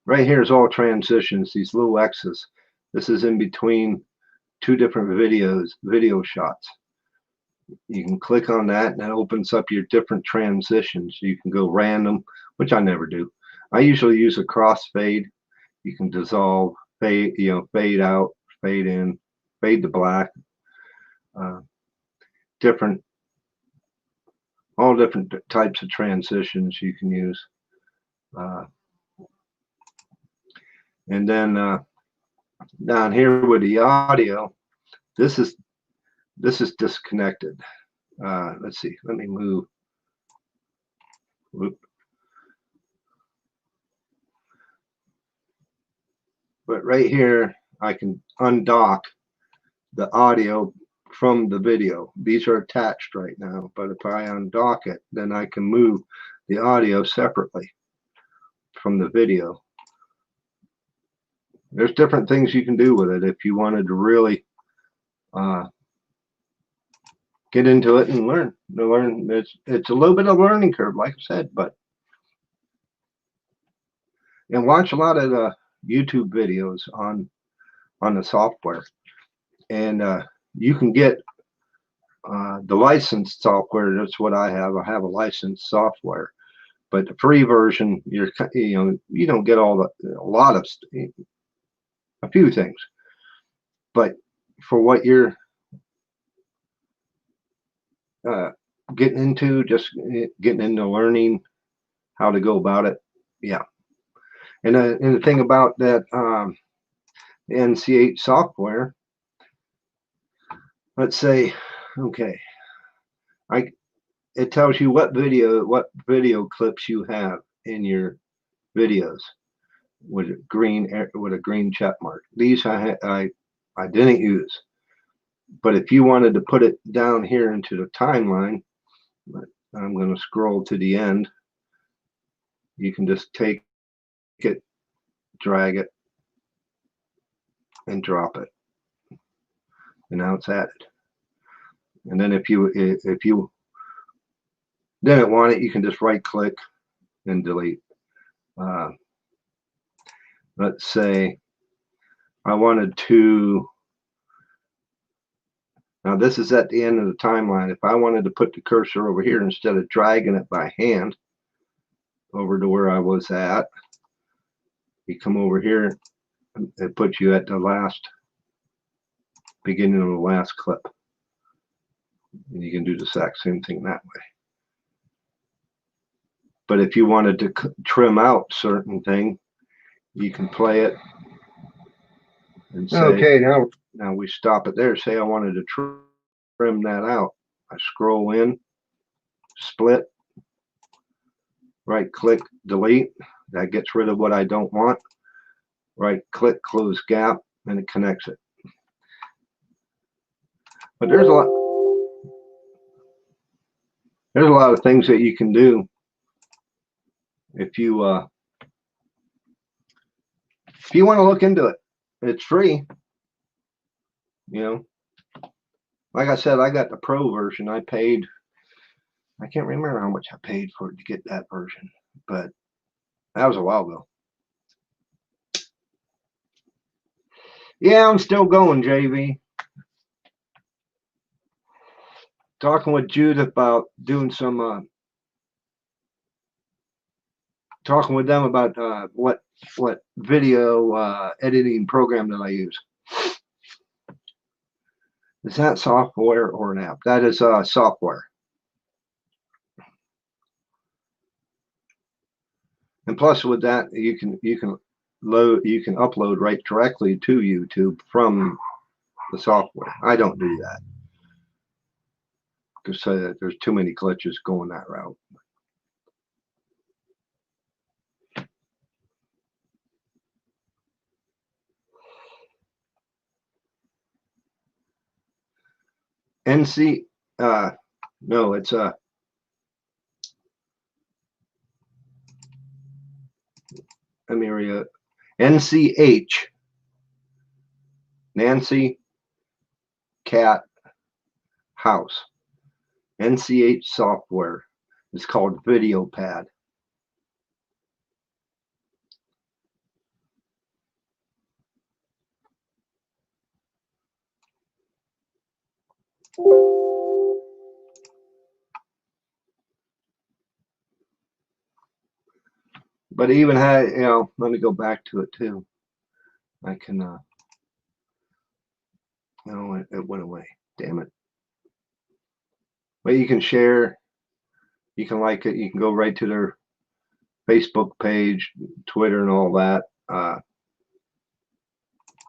Right here is all transitions, these little X's. This is in between two different video shots. You can click on that and that opens up your different transitions. You can go random, which I never do. I usually use a crossfade. You can dissolve, fade, fade out, fade in, fade to black. All different types of transitions you can use. And then down here with the audio, this is disconnected. Let's see. Let me move. Whoop. But right here, I can undock the audio from the video. These are attached right now, but if I undock it, then I can move the audio separately from the video. There's different things you can do with it if you wanted to really get into it and learn. It's a little bit of a learning curve, like I said, and watch a lot of the YouTube videos on the software, and you can get the licensed software. That's what I have. I have a licensed software, but the free version, you don't get a few things, but for what you're getting into, just getting into learning how to go about it, yeah. And the thing about that NC8 software, let's say, okay, it tells you what video clips you have in your videos with a green check mark. These I didn't use, but if you wanted to put it down here into the timeline, I'm going to scroll to the end. You can just take it, drag it, and drop it, and now it's added. And then if you didn't want it, you can just right click and delete. Let's say I wanted to, now this is at the end of the timeline. If I wanted to put the cursor over here instead of dragging it by hand over to where I was at, you come over here and it puts you at the beginning of the last clip. And you can do the exact same thing that way. But if you wanted to trim out certain thing, you can play it and say, okay, now we stop it there. Say I wanted to trim that out. I scroll in, split, right click, delete. That gets rid of what I don't want. Right click, close gap, and it connects it. But there's a lot of things that you can do if you want to look into it. It's free. Like I said, I got the pro version. I can't remember how much I paid for it to get that version, but that was a while ago. Yeah, I'm still going, JV. Talking with Judith about doing some talking with them about what video editing program that I use. Is that software or an app? That is software. And plus with that, you can upload right directly to YouTube from the software. I don't do that because there's too many glitches going that route. NC, no, it's let me read it. NCH, Nancy Cat House. NCH software. It's called Video Pad. But even had, let me go back to it too. I can, no, it went away. Damn it. But you can share, you can like it, you can go right to their Facebook page, Twitter, and all that.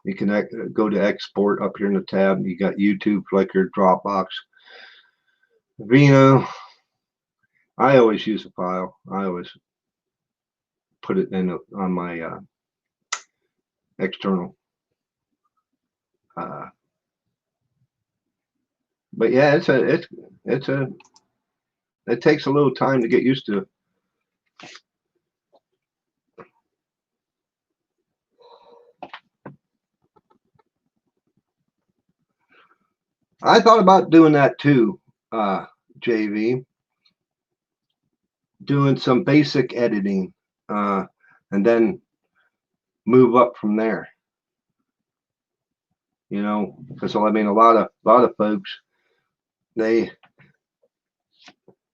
You can go to export up here in the tab. You got YouTube, Flickr, Dropbox, Vino. I always use a file. I always put it in on my external. But yeah, it takes a little time to get used to. I thought about doing that too, JV. Doing some basic editing, and then move up from there. Because I mean, a lot of folks, there's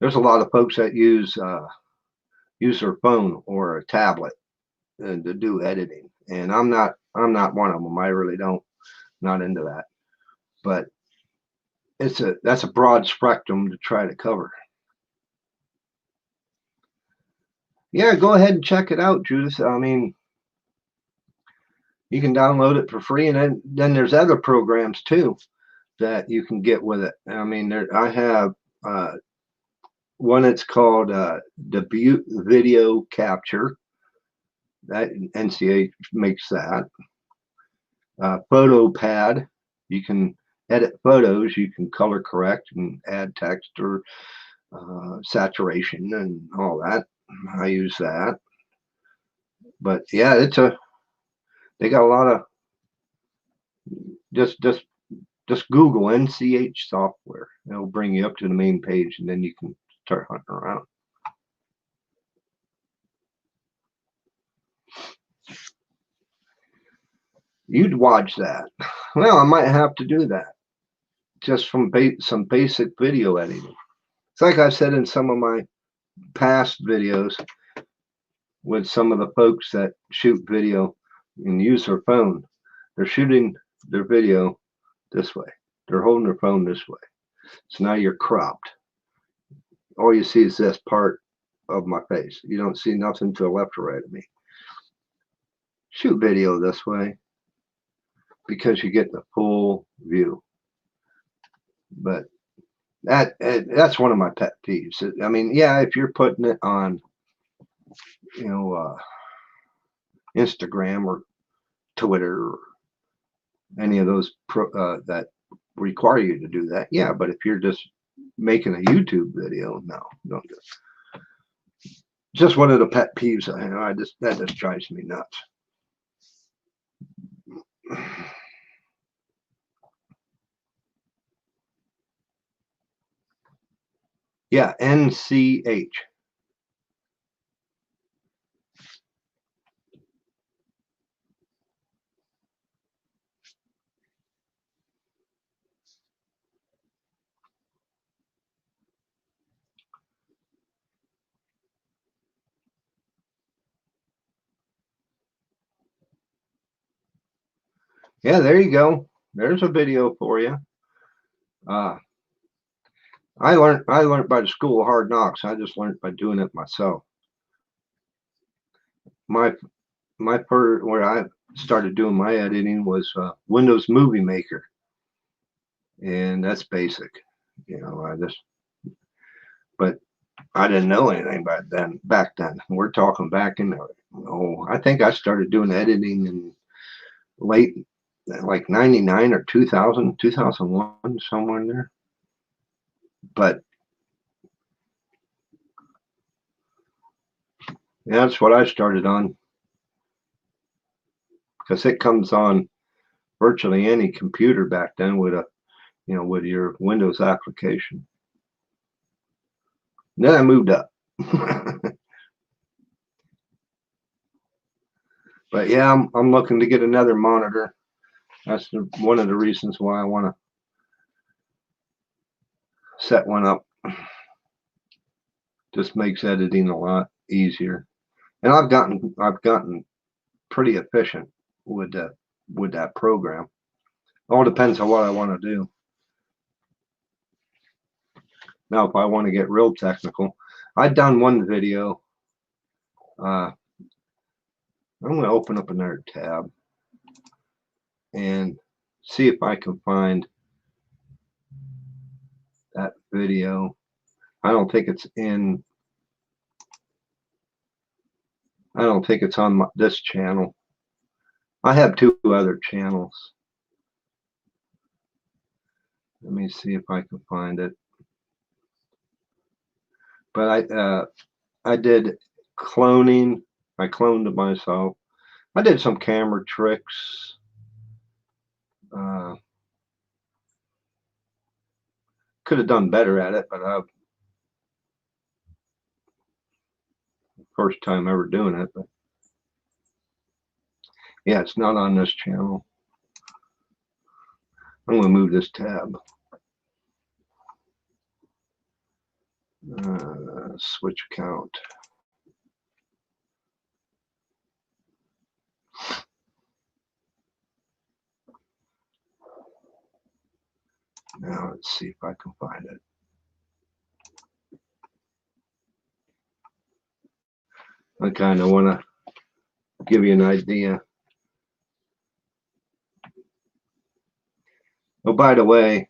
a lot of folks that use their phone or a tablet to do editing, and I'm not one of them. I really don't, not into that. But that's a broad spectrum to try to cover. Yeah, go ahead and check it out, Judith. I mean, you can download it for free, and then there's other programs too that you can get with it. I mean, I have one that's called Debut Video Capture. That NCH makes that. Photo Pad. You can edit photos. You can color correct and add text or saturation and all that. I use that. But yeah, they got a lot of just Google NCH software. It'll bring you up to the main page, and then you can start hunting around. You'd watch that. Well, I might have to do that just from some basic video editing. It's like I said in some of my past videos with some of the folks that shoot video and use their phone. They're shooting their video this way. They're holding their phone this way. So now you're cropped. All you see is this part of my face. You don't see nothing to the left or right of me. Shoot video this way because you get the full view. But that's one of my pet peeves. I mean, yeah, if you're putting it on, Instagram or Twitter or any of those that require you to do that, yeah. But if you're just making a YouTube video, no, don't do it. Just one of the pet peeves I have. That just drives me nuts. Yeah, NCH. Yeah, there you go. There's a video for you. I learned by the school of hard knocks. I just learned by doing it myself. My first, where I started doing my editing was Windows Movie Maker, and that's basic. But I didn't know anything back then. We're talking back in I think I started doing editing in late like 99 or 2000, 2001, somewhere in there. But yeah, that's what I started on. because it comes on virtually any computer back then with a, with your Windows application. Then I moved up. But yeah, I'm looking to get another monitor. That's one of the reasons why I want to set one up. Just makes editing a lot easier, and I've gotten pretty efficient with that program. All depends on what I want to do. Now, if I want to get real technical, I've done one video. I'm going to open up another tab and see if I can find that video. I don't think it's on this channel. I have 2 other channels. Let me see if I can find it. But I did cloning. I cloned myself. I did some camera tricks. Could have done better at it, but first time ever doing it. But yeah, it's not on this channel. I'm going to move this tab. Switch account. Now let's see if I can find it. I kind of want to give you an idea. Oh, by the way,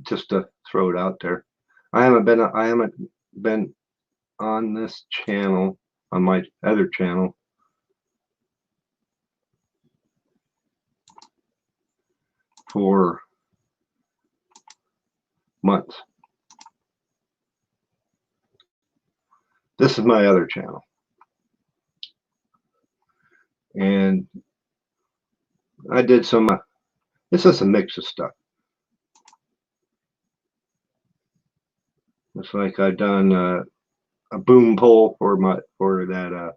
just to throw it out there, I haven't been on this channel, on my other channel, for months. This is my other channel, and I did some. This is a mix of stuff. It's like I've done a boom pole for that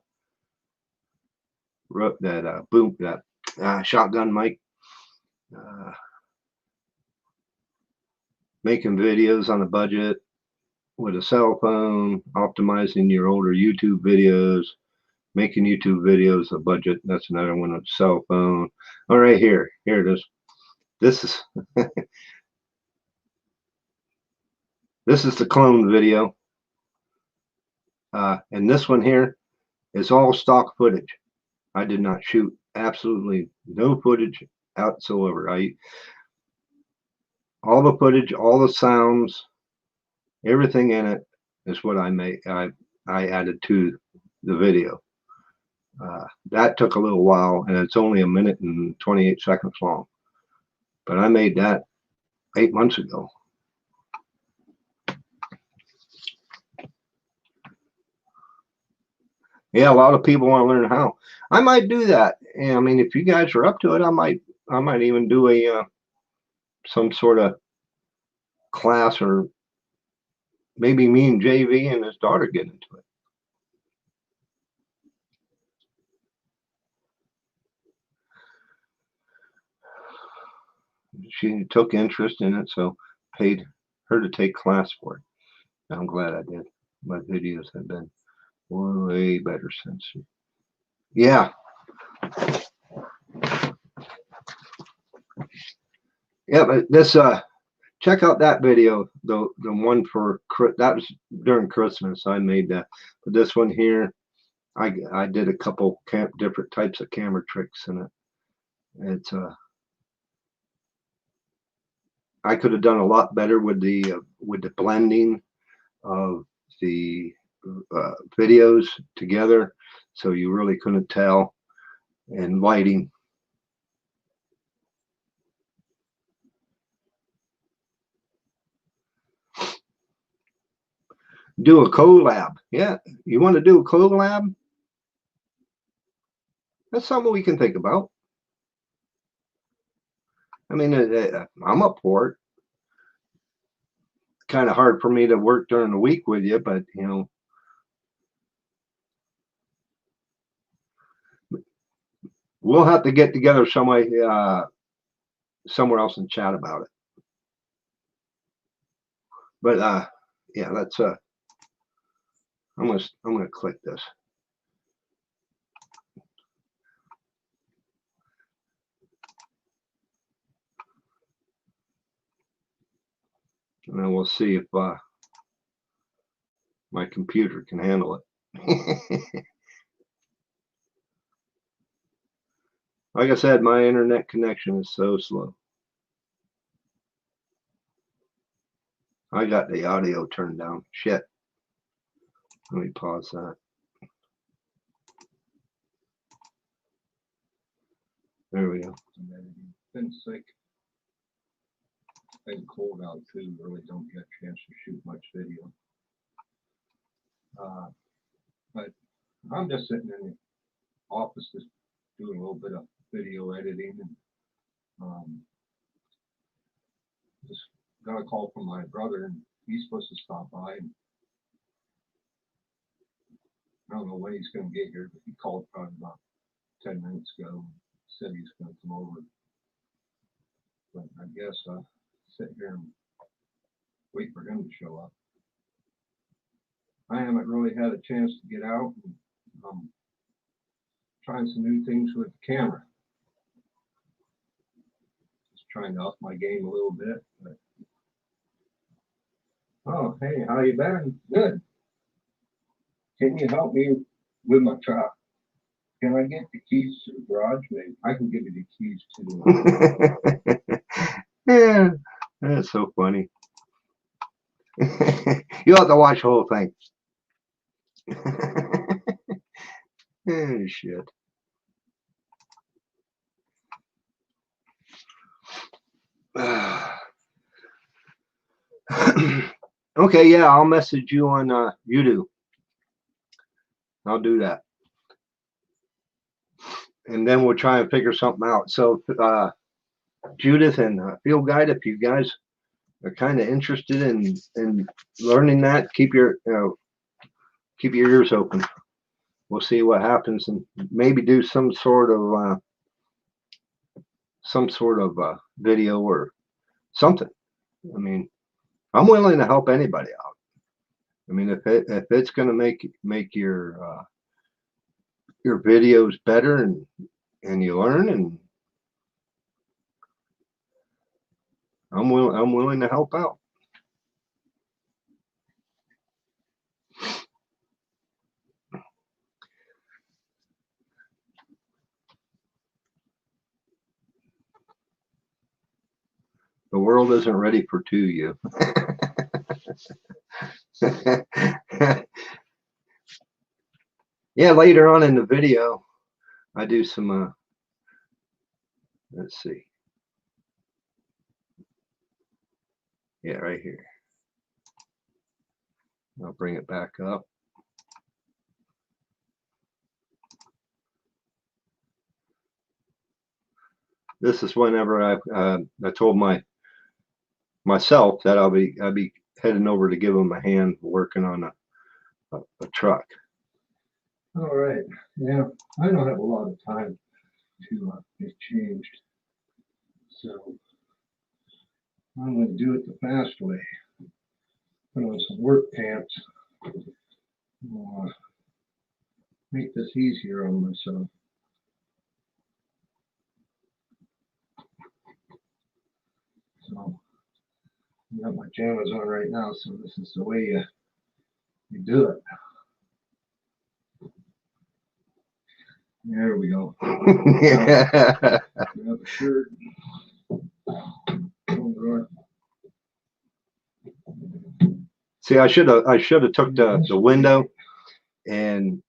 shotgun mic. Making videos on a budget with a cell phone, optimizing your older YouTube videos, making YouTube videos a budget. That's another one on cell phone. All right, here it is. This is this is the clone video, and this one here is all stock footage. I did not shoot absolutely no footage whatsoever. All the footage, all the sounds, everything in it is what I made. I added to the video. That took a little while, and it's only 1 minute and 28 seconds long. But I made that 8 months ago. Yeah, a lot of people want to learn how. I might do that. I mean, if you guys are up to it, I might even do a some sort of class, or maybe me and JV and his daughter get into it. She took interest in it, so paid her to take class for it. I'm glad I did. My videos have been way better since. Yeah. Yeah, but this check out that video, the one for that was during Christmas. I made that. But this one here, I did a couple different types of camera tricks in it. It's I could have done a lot better with the blending of the videos together, so you really couldn't tell, and lighting. Do a collab. Yeah, you want to do a collab? That's something we can think about. I mean, I'm up for it. Kind of hard for me to work during the week with you, but you know, we'll have to get together somewhere else and chat about it. But yeah, that's I'm gonna click this. And then we'll see if my computer can handle it. Like I said, my internet connection is so slow. I got the audio turned down. Shit. Let me pause that. There we go. Been sick. Been cold out too. Really don't get a chance to shoot much video. But I'm just sitting in the office, just doing a little bit of video editing, and just got a call from my brother, and he's supposed to stop by. And I don't know when he's going to get here, but he called probably about 10 minutes ago and said he's going to come over. But I guess I'll sit here and wait for him to show up. I haven't really had a chance to get out and trying some new things with the camera. Just trying to up my game a little bit. But... Oh, hey, how you been? Good. Can you help me with my truck? Can I get the keys to the garage? Maybe I can give you the keys to the Yeah, that's so funny. You'll have to watch the whole thing. Oh, shit. Okay, yeah, I'll message you on YouTube. I'll do that. And then we'll try and figure something out. So, Judith and Field Guide, if you guys are kind of interested in learning that, keep your ears open. We'll see what happens, and maybe do some sort of video or something. I mean, I'm willing to help anybody out. I mean, if it's going to make your videos better and you learn, and I'm willing to help out. The world isn't ready for you. Yeah, later on in the video, I do some, let's see. Yeah, right here. I'll bring it back up. This is whenever I told myself that I'll be heading over to give him a hand working on a truck. All right. Yeah, I don't have a lot of time to get changed, so I'm going to do it the fast way. Put on some work pants. Make this easier on myself. So I got my pajamas on right now, so this is the way you do it. There we go. Yeah. Grab a shirt. See, I should have took the window, and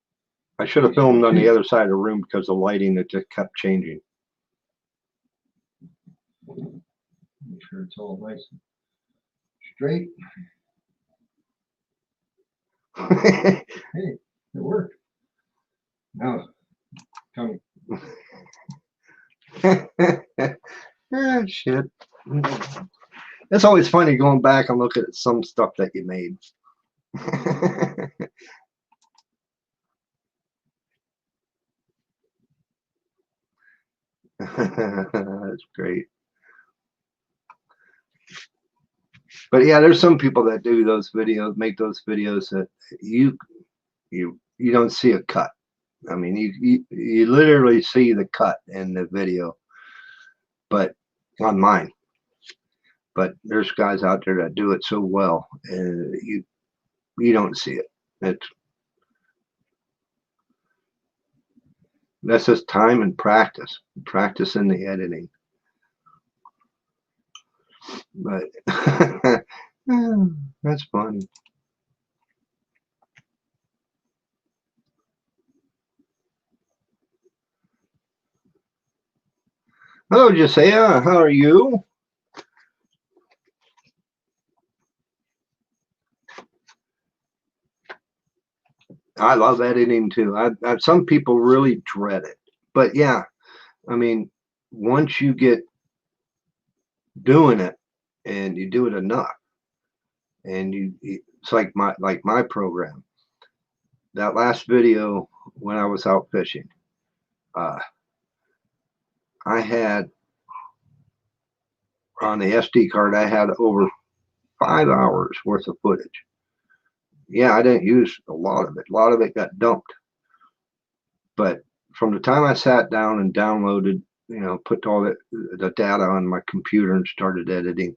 I should have filmed on the other side of the room because the lighting that just kept changing. Make sure it's all nice and straight. Hey, it worked. Now, come Ah, shit. It's always funny going back and looking at some stuff that you made. That's great. But yeah, there's some people that do those videos, make those videos that you don't see a cut. I mean, you literally see the cut in the video, but on mine. But there's guys out there that do it so well, and you don't see it. That's just time and practice in the editing. But that's fun. Hello, Josiah. How are you? I love editing too. Some people really dread it, but yeah, I mean, once you get doing it and you do it enough, and it's like my program. That last video when I was out fishing, I had on the SD card, I had over 5 hours worth of footage. Yeah, I didn't use a lot of it. A lot of it got dumped. But from the time I sat down and downloaded, put all the data on my computer and started editing,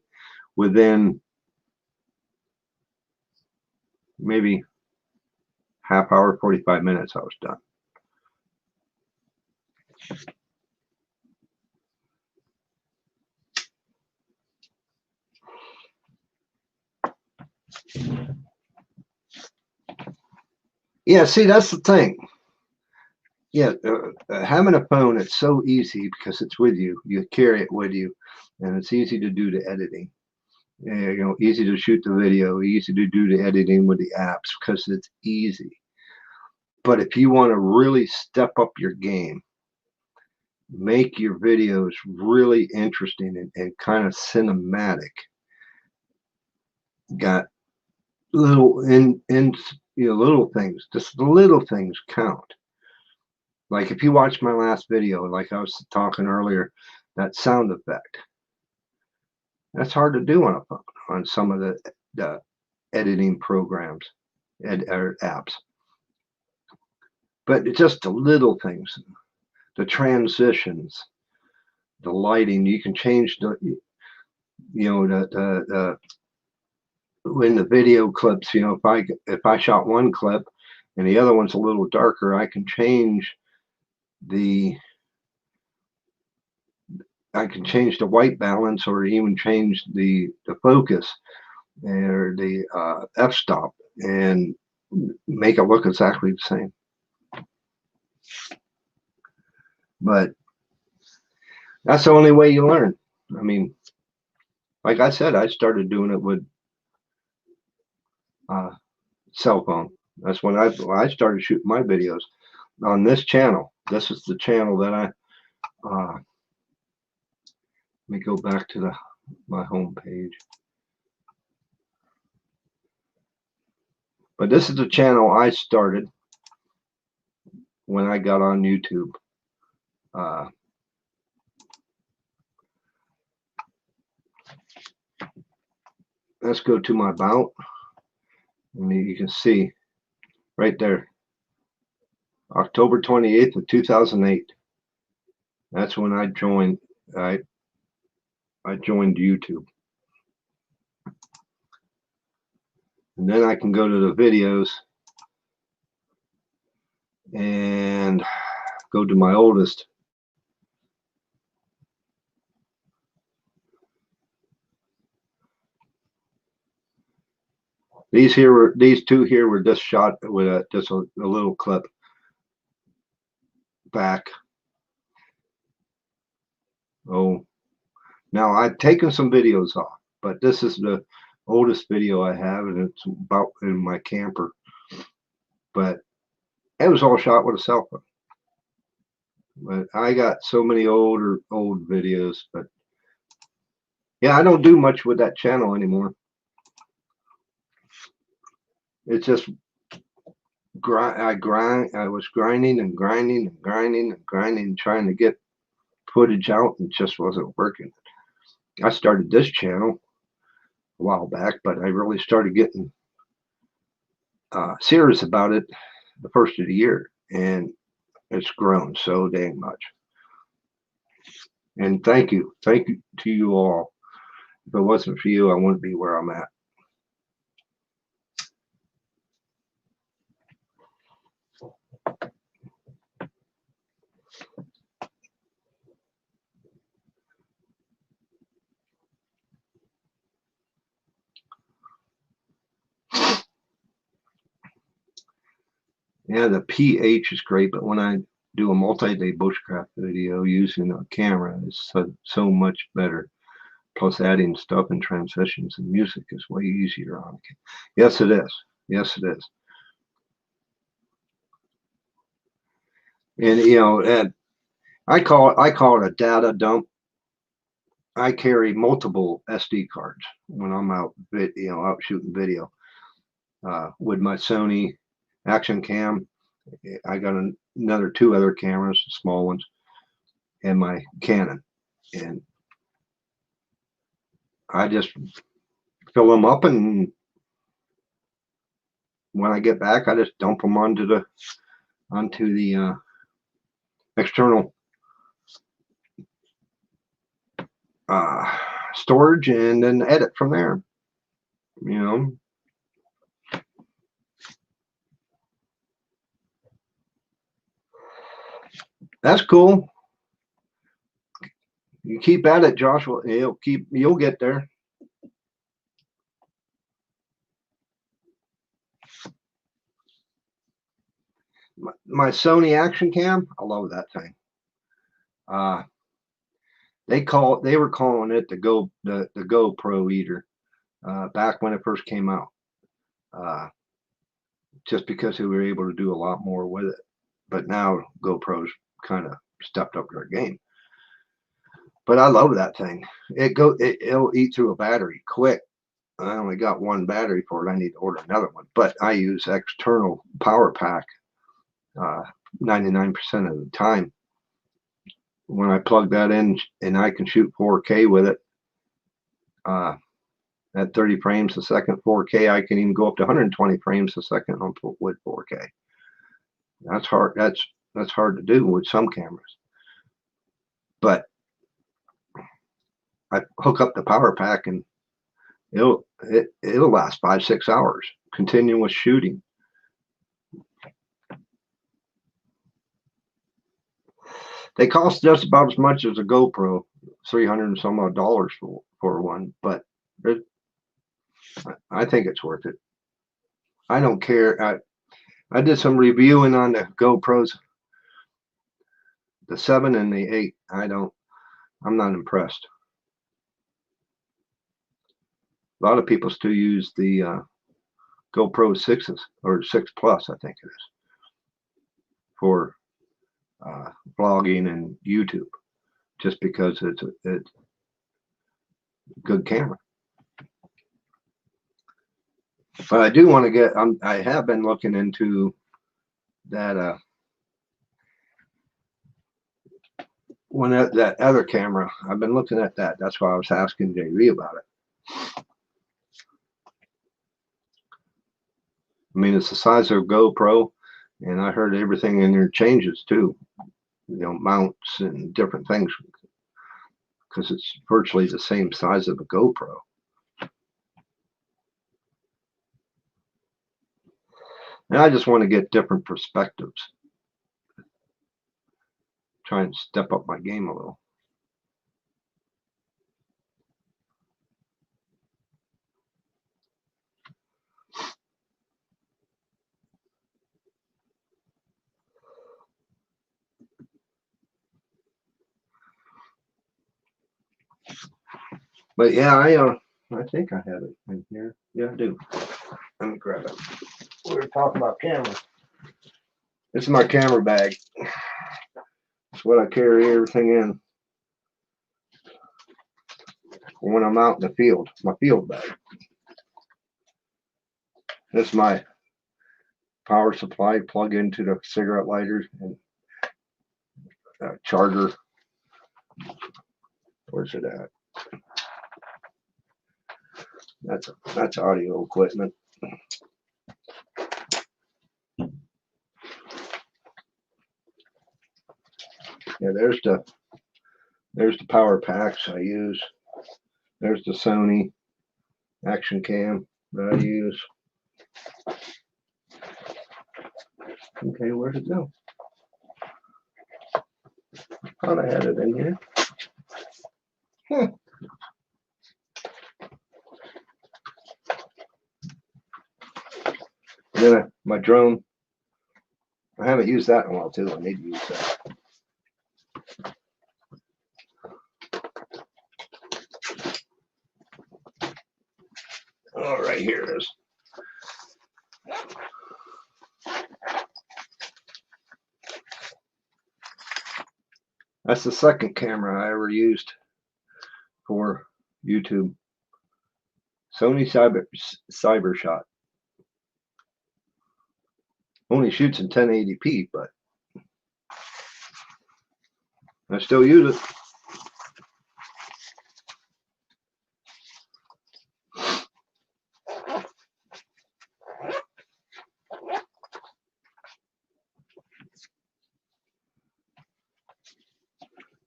within maybe half hour, 45 minutes, I was done. Yeah, see, that's the thing. Yeah, having a phone, it's so easy because it's with you. You carry it with you, and it's easy to do the editing. Easy to shoot the video, easy to do the editing with the apps because it's easy. But if you want to really step up your game, make your videos really interesting and kind of cinematic, got little little things, just the little things count. Like if you watch my last video, like I was talking earlier, that sound effect, that's hard to do on a phone, on some of the editing programs or apps. But it's just the little things, the transitions, the lighting. You can change the in the video clips. If I shot one clip and the other one's a little darker, I can change the white balance, or even change the focus or the f-stop, and make it look exactly the same. But that's the only way you learn. I mean, like I said, I started doing it with cell phone. That's when I started shooting my videos on this channel. This is the channel that I let me go back to my home page. But this is the channel I started when I got on YouTube. Let's go to my about. And you can see right there, October 28th of 2008. That's when I joined. I joined YouTube. And then I can go to the videos and go to my oldest. These two here were just shot with just a little clip back. Oh, now I've taken some videos off, but this is the oldest video I have, and it's about in my camper. But it was all shot with a cell phone. But I got so many old videos. But yeah, I don't do much with that channel anymore. It's just I was grinding and grinding and grinding and grinding, trying to get footage out, and just wasn't working. I started this channel a while back, but I really started getting serious about it the first of the year, and it's grown so dang much. And thank you to you all. If it wasn't for you, I wouldn't be where I'm at. Yeah, the pH is great, but when I do a multi-day bushcraft video using a camera, it's so much better. Plus, adding stuff and transitions and music is way easier on it. Yes, it is. Yes, it is. And and I call it a data dump. I carry multiple SD cards when I'm out, out shooting video. With my Sony Action Cam, I got another 2 other cameras, small ones, and my Canon, and I just fill them up, and when I get back, I just dump them onto the external storage, and then edit from there. That's cool. You keep at it, Joshua. You'll get there. My Sony Action Cam, I love that thing. They were calling it the GoPro eater back when it first came out, just because they were able to do a lot more with it. But now GoPro's kind of stepped up their game. But I love that thing. It'll eat through a battery quick. I only got 1 battery for it. I need to order another one. But I use external power pack 99% of the time. When I plug that in, and I can shoot 4K with it at 30 frames a second 4K. I can even go up to 120 frames a second with 4K. That's hard. That's hard to do with some cameras. But I hook up the power pack, and it'll last 5-6 hours continuous shooting. They cost just about as much as a GoPro, $300 and some odd for one, but I think it's worth it. I don't care. I did some reviewing on the GoPros, the 7 and the 8. I'm not impressed. A lot of people still use the GoPro 6s or 6 Plus, I think it is, for vlogging and YouTube, just because it's a good camera. But I do want to get. I have been looking into that that other camera. I've been looking at that. That's why I was asking JV about it. I mean, it's the size of a GoPro, and I heard everything in there changes too. Mounts and different things, because it's virtually the same size of a GoPro. And I just want to get different perspectives. Try and step up my game a little. But yeah, I think I have it in here. Yeah, I do. Let me grab it. We were talking about cameras. This is my camera bag. That's what I carry everything in when I'm out in the field, my field bag. This is my power supply, plug into the cigarette lighters, and charger. Where's it at? That's audio equipment. Yeah, there's the power packs I use. There's the Sony Action Cam that I use. Okay, where'd it go? Thought I had it in here. And then my drone. I haven't used that in a while too. I need to use that. All right, here it is. That's the second camera I ever used for YouTube. Sony Cybershot. Only shoots in 1080p, but I still use it.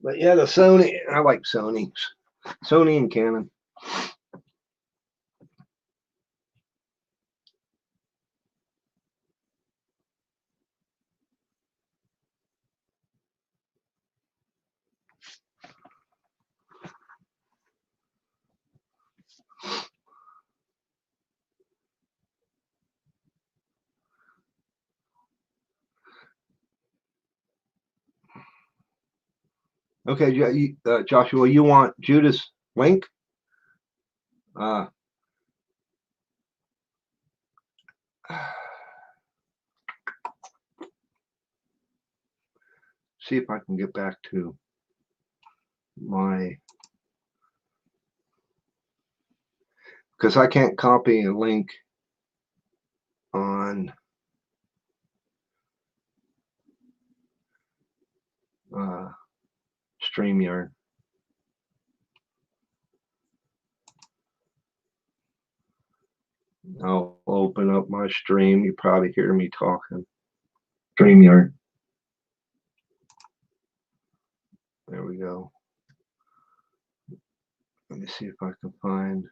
But yeah, the Sony, I like Sony and Canon. Okay, Joshua, you want Judas' link? See if I can get back to my, because I can't copy a link on StreamYard. I'll open up my stream. You probably hear me talking. StreamYard. There we go. Let me see if I can find.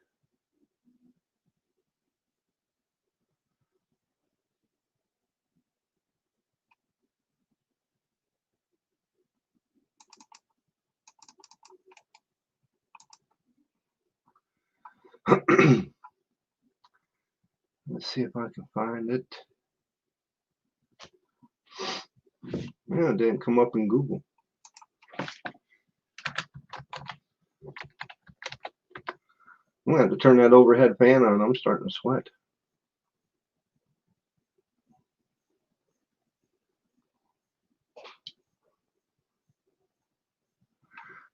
Let's see if I can find it. Yeah, it didn't come up in Google. I'm gonna have to turn that overhead fan on. I'm starting to sweat.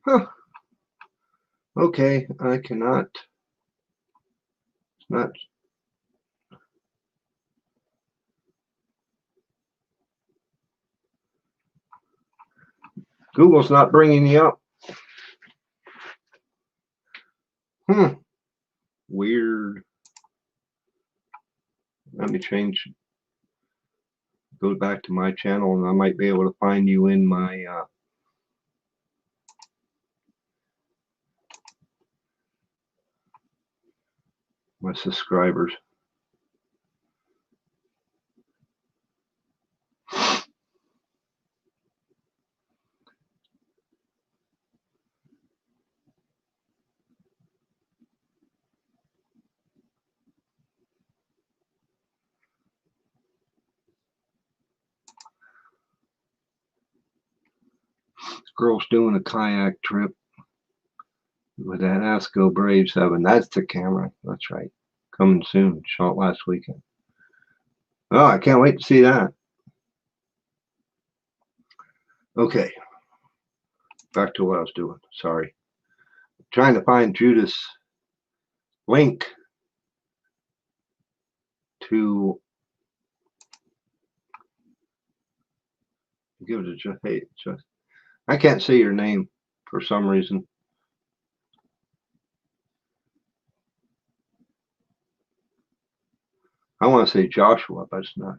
Huh. Okay, I cannot. It's not. Google's not bringing you up. Weird. Let me change. Go back to my channel, and I might be able to find you in my my subscribers. Girl's doing a kayak trip with that Asco Brave 7. That's the camera. That's right. Coming soon. Shot last weekend. Oh, I can't wait to see that. Okay. back to what I was doing. Sorry. Trying to find Judas' link to give it a just. Hey, just I can't say your name for some reason. I want to say Joshua, but it's not.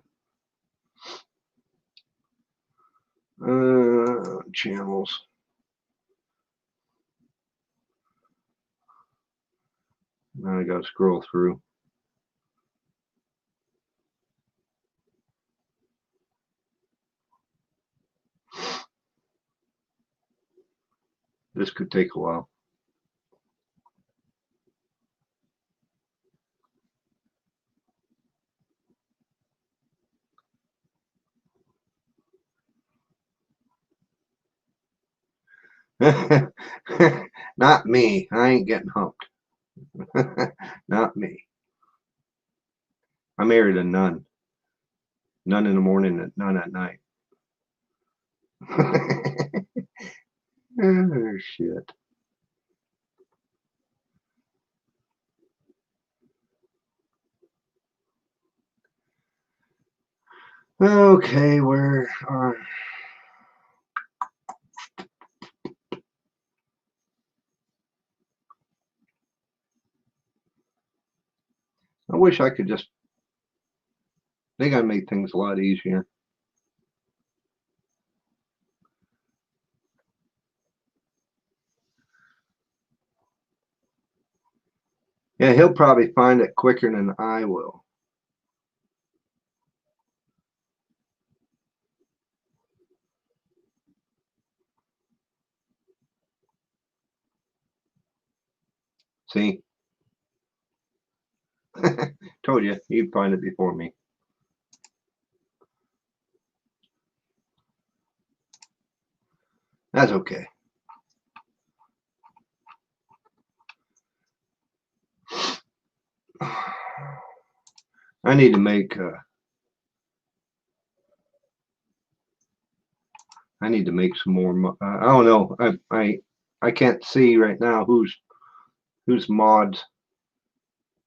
Channels. Now I gotta scroll through. This could take a while. Not me. I ain't getting humped. Not me. I married a nun. None in the morning and none at night. Oh, shit. Okay, where are... I wish I could just... I think I made things a lot easier. Yeah, he'll probably find it quicker than I will. See? Told you, he'd find it before me. That's okay. I need to make some more. I don't know. I can't see right now who's mods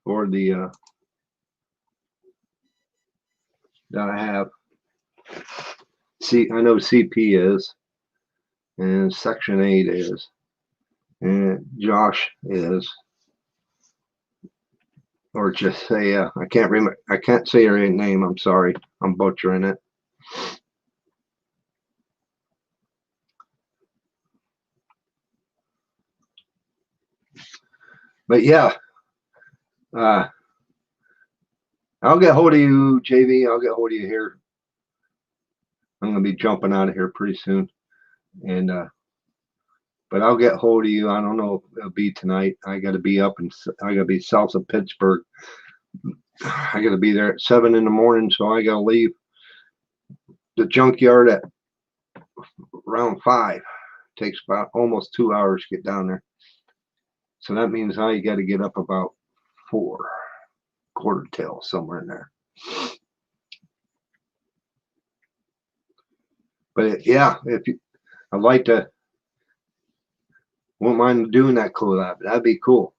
or the that I have. See, I know CP is, and Section 8 is, and Josh is, or just say I can't remember. I can't say her name. I'm sorry. I'm butchering it. But yeah, I'll get hold of you, JV. I'll get hold of you here. I'm gonna be jumping out of here pretty soon, and but I'll get hold of you. I don't know if it'll be tonight. I got to be up and I got to be south of Pittsburgh. I got to be there at 7 in the morning, so I got to leave the junkyard at around 5. It takes about almost 2 hours to get down there. So that means I got to get up about 4, quarter till, somewhere in there. But yeah, if you, I'd like to, won't mind doing that collab. That'd be cool.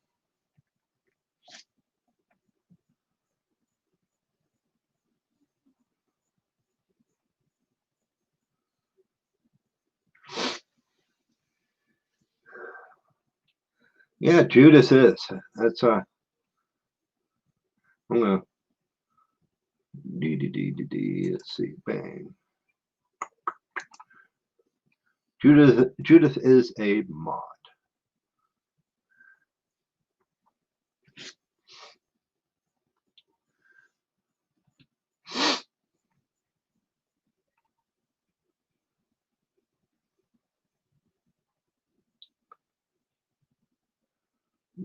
Yeah, Judas is. That's I'm gonna let's see, bang. Judith is a mod.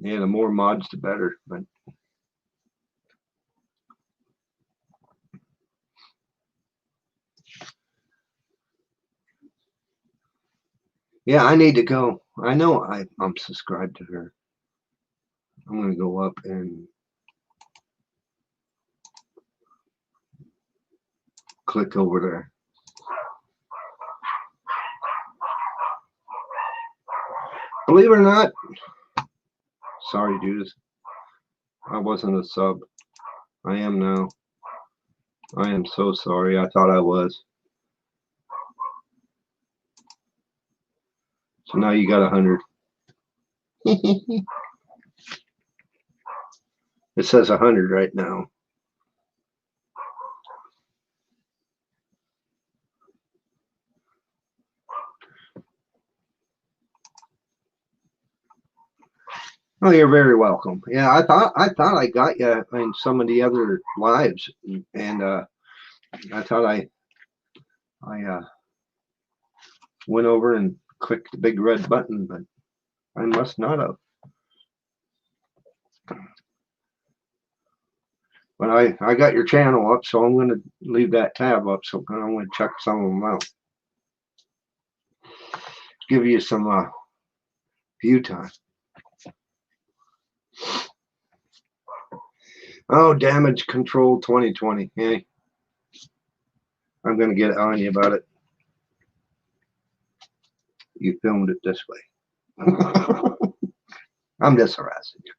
Yeah, the more mods, the better. But yeah, I need to go. I know I'm subscribed to her. I'm gonna go up and click over there. Believe it or not, sorry, Judith, I wasn't a sub. I am now. I am so sorry. I thought I was. So now you got 100. It says 100 right now. Oh, you're very welcome. Yeah, I thought I got you in some of the other lives, and I thought I went over and clicked the big red button, but I must not have. But I got your channel up, so I'm going to leave that tab up. So I'm going to check some of them out. Give you some view time. Oh, damage control 2020. Hey, I'm going to get on you about it. You filmed it this way. I'm just harassing you.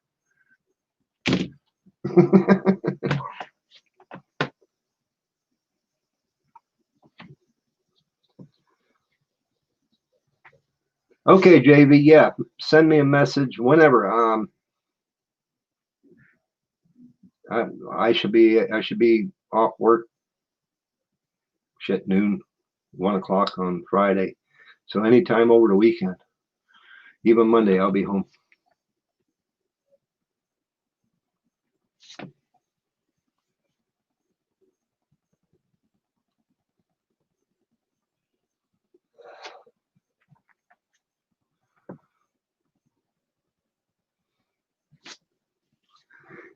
Okay, JV, yeah, send me a message whenever. I should be off work shit noon, 1 o'clock on Friday. So anytime over the weekend, even Monday, I'll be home.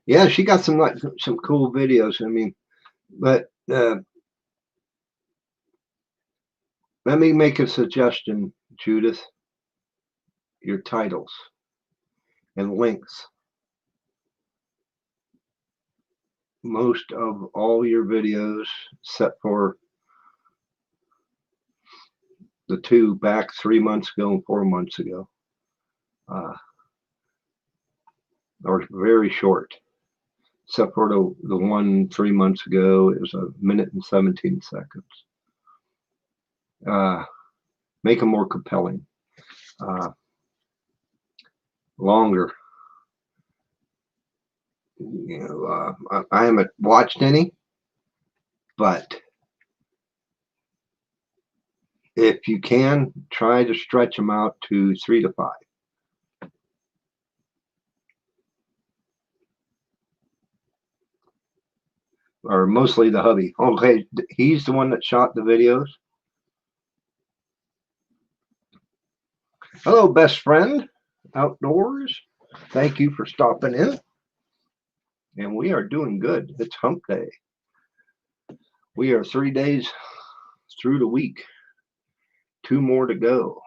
Yeah, she got some cool videos. I mean, but let me make a suggestion, Judith. Your titles and links. Most of all your videos, except for the two back 3 months ago and 4 months ago, are very short. Except for the one 3 months ago, it was 1 minute and 17 seconds. Make them more compelling. Longer. You know, I haven't watched any, but if you can, try to stretch them out to 3 to 5. Or mostly the hubby. Okay, he's the one that shot the videos. Hello, best friend outdoors. Thank you for stopping in. And we are doing good. It's hump day. We are 3 days through the week. 2 more to go.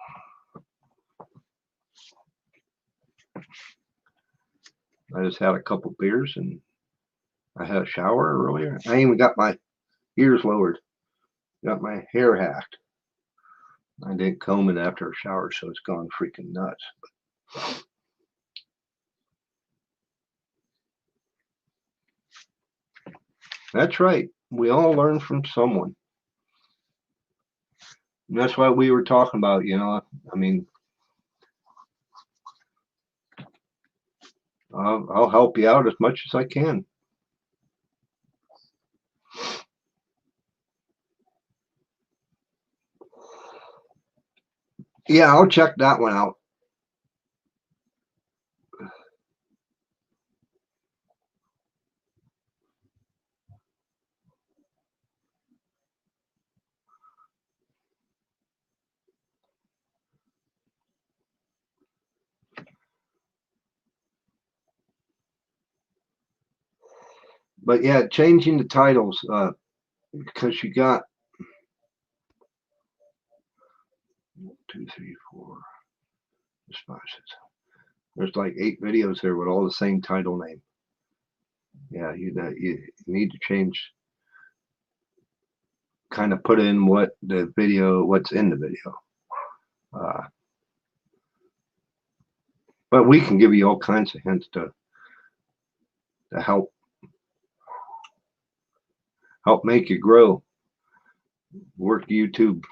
I just had a couple beers and I had a shower earlier. I even got my ears lowered. Got my hair hacked. I didn't comb it after a shower, so it's gone freaking nuts. That's right. We all learn from someone. And that's what we were talking about, you know. I mean, I'll help you out as much as I can. Yeah, I'll check that one out. But yeah, changing the titles, because you got 1, 2, 3, 4, 5, 6. There's like 8 videos there with all the same title name. Yeah, you need to change. Kind of put in what's in the video. But we can give you all kinds of hints to help make you grow. Work YouTube.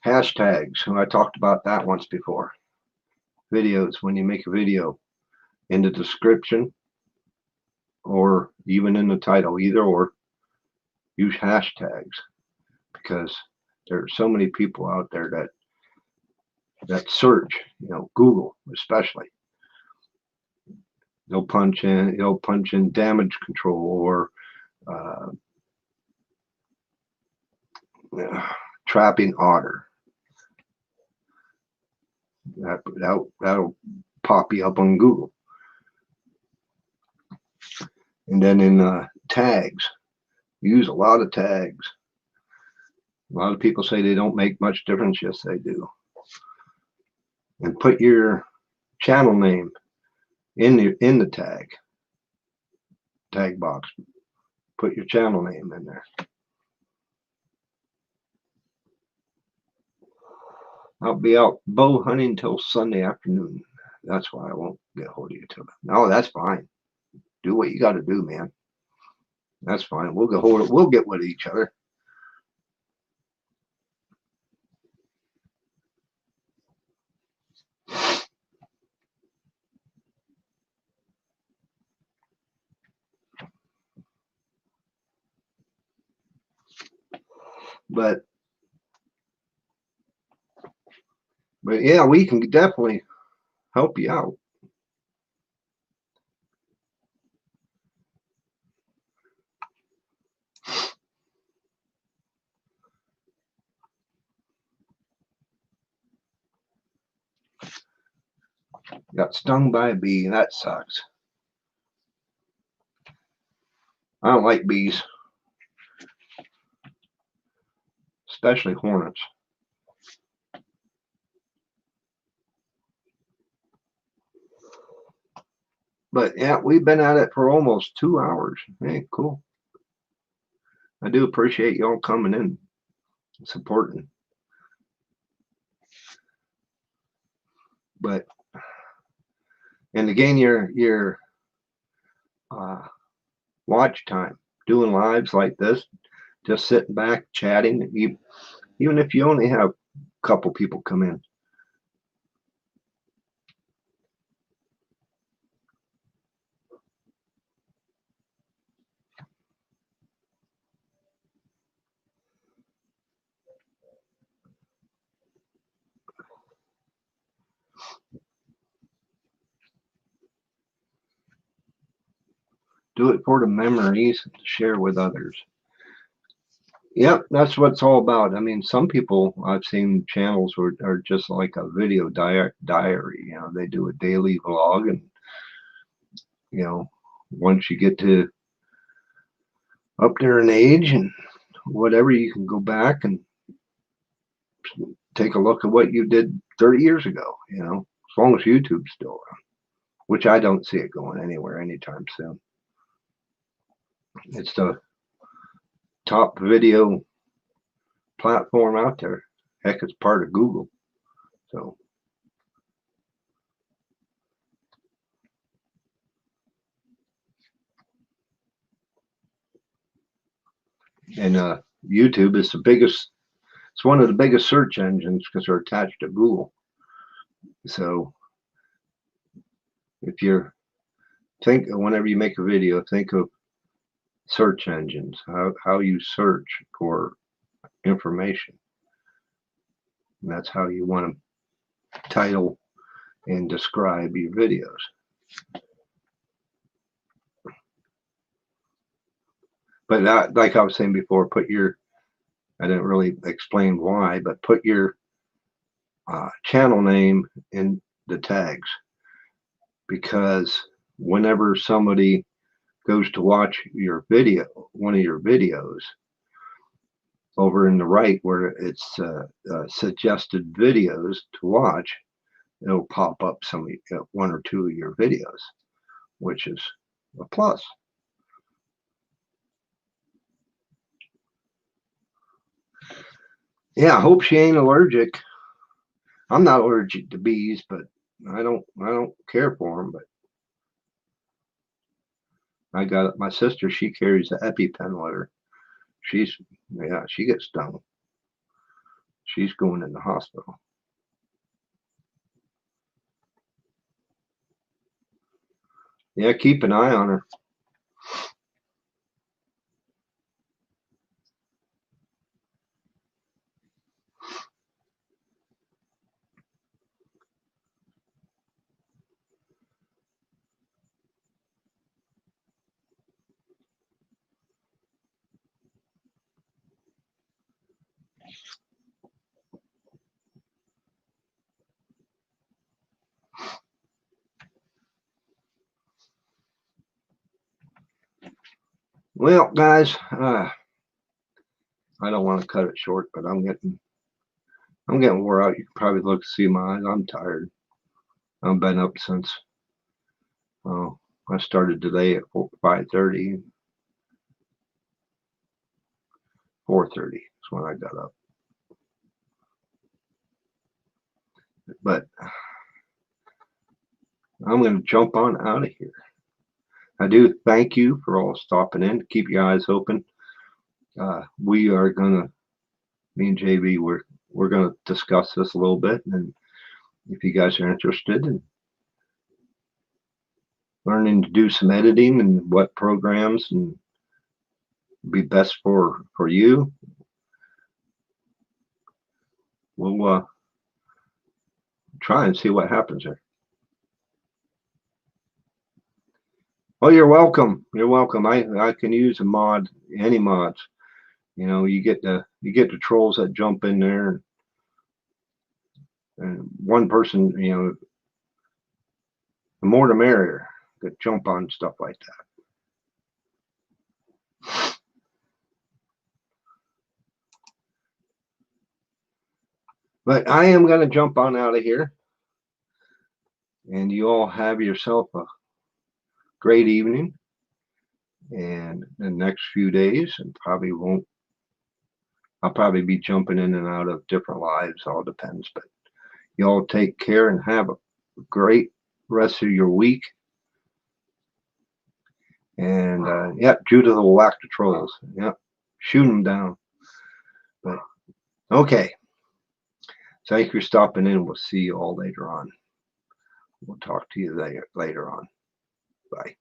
Hashtags. I talked about that once before. Videos. When you make a video, in the description or even in the title, either or, use hashtags, because there are so many people out there that search, Google especially. They'll punch in damage control or trapping otter. That'll pop you up on Google. And then in tags, use a lot of tags. A lot of people say they don't make much difference. Yes, they do. And put your channel name in the tag box. Put your channel name in there. I'll be out bow hunting till Sunday afternoon. That's why I won't get a hold of you till then. No, that's fine. Do what you got to do, man. That's fine. We'll get with each other. But yeah, we can definitely help you out. Got stung by a bee. That sucks. I don't like bees, especially hornets. But yeah, we've been at it for almost 2 hours. Hey, cool. I do appreciate y'all coming in, supporting. But and again, your watch time, doing lives like this, just sitting back chatting. Even if you only have a couple people come in. Do it for the memories to share with others. Yep, that's what it's all about. I mean, some people I've seen channels where are just like a video diary. They do a daily vlog, and once you get to up there in age and whatever, you can go back and take a look at what you did 30 years ago. As long as YouTube's still around, which I don't see it going anywhere anytime soon. It's the top video platform out there. Heck, it's part of Google. So, and YouTube is it's one of the biggest search engines because they're attached to Google. So if whenever you make a video, think of search engines, how you search for information. And that's how you want to title and describe your videos. But like I was saying before, I didn't really explain why, but put your channel name in the tags, because whenever somebody goes to watch one of your videos, over in the right where it's suggested videos to watch, it'll pop up one or two of your videos, which is a plus. Yeah, I hope she ain't allergic. I'm not allergic to bees, but I don't care for them. But I got my sister. She carries the EpiPen with her. Yeah, she gets stung. She's going in the hospital. Yeah, keep an eye on her. Well, guys, I don't want to cut it short, but I'm getting wore out. You can probably look see my eyes. I'm tired. I've been up since I started today at 5:30. 4:30 is when I got up. But I'm going to jump on out of here. I do thank you for all stopping in. Keep your eyes open. We are gonna, me and JB, we're gonna discuss this a little bit, and if you guys are interested in learning to do some editing and what programs and be best for you, we'll try and see what happens there. Oh, you're welcome. You're welcome. I can use a mod, any mods. You know, you get the trolls that jump in there, and one person, you know, the more the merrier. Could jump on stuff like that. But I am going to jump on out of here, and you all have yourself a great evening. And the next few days, and I'll probably be jumping in and out of different lives. All depends. But you all take care and have a great rest of your week. And yeah, Judah will whack the trolls. Yep, shoot them down. But okay. Thank you for stopping in. We'll see you all later on. We'll talk to you later on. Bye.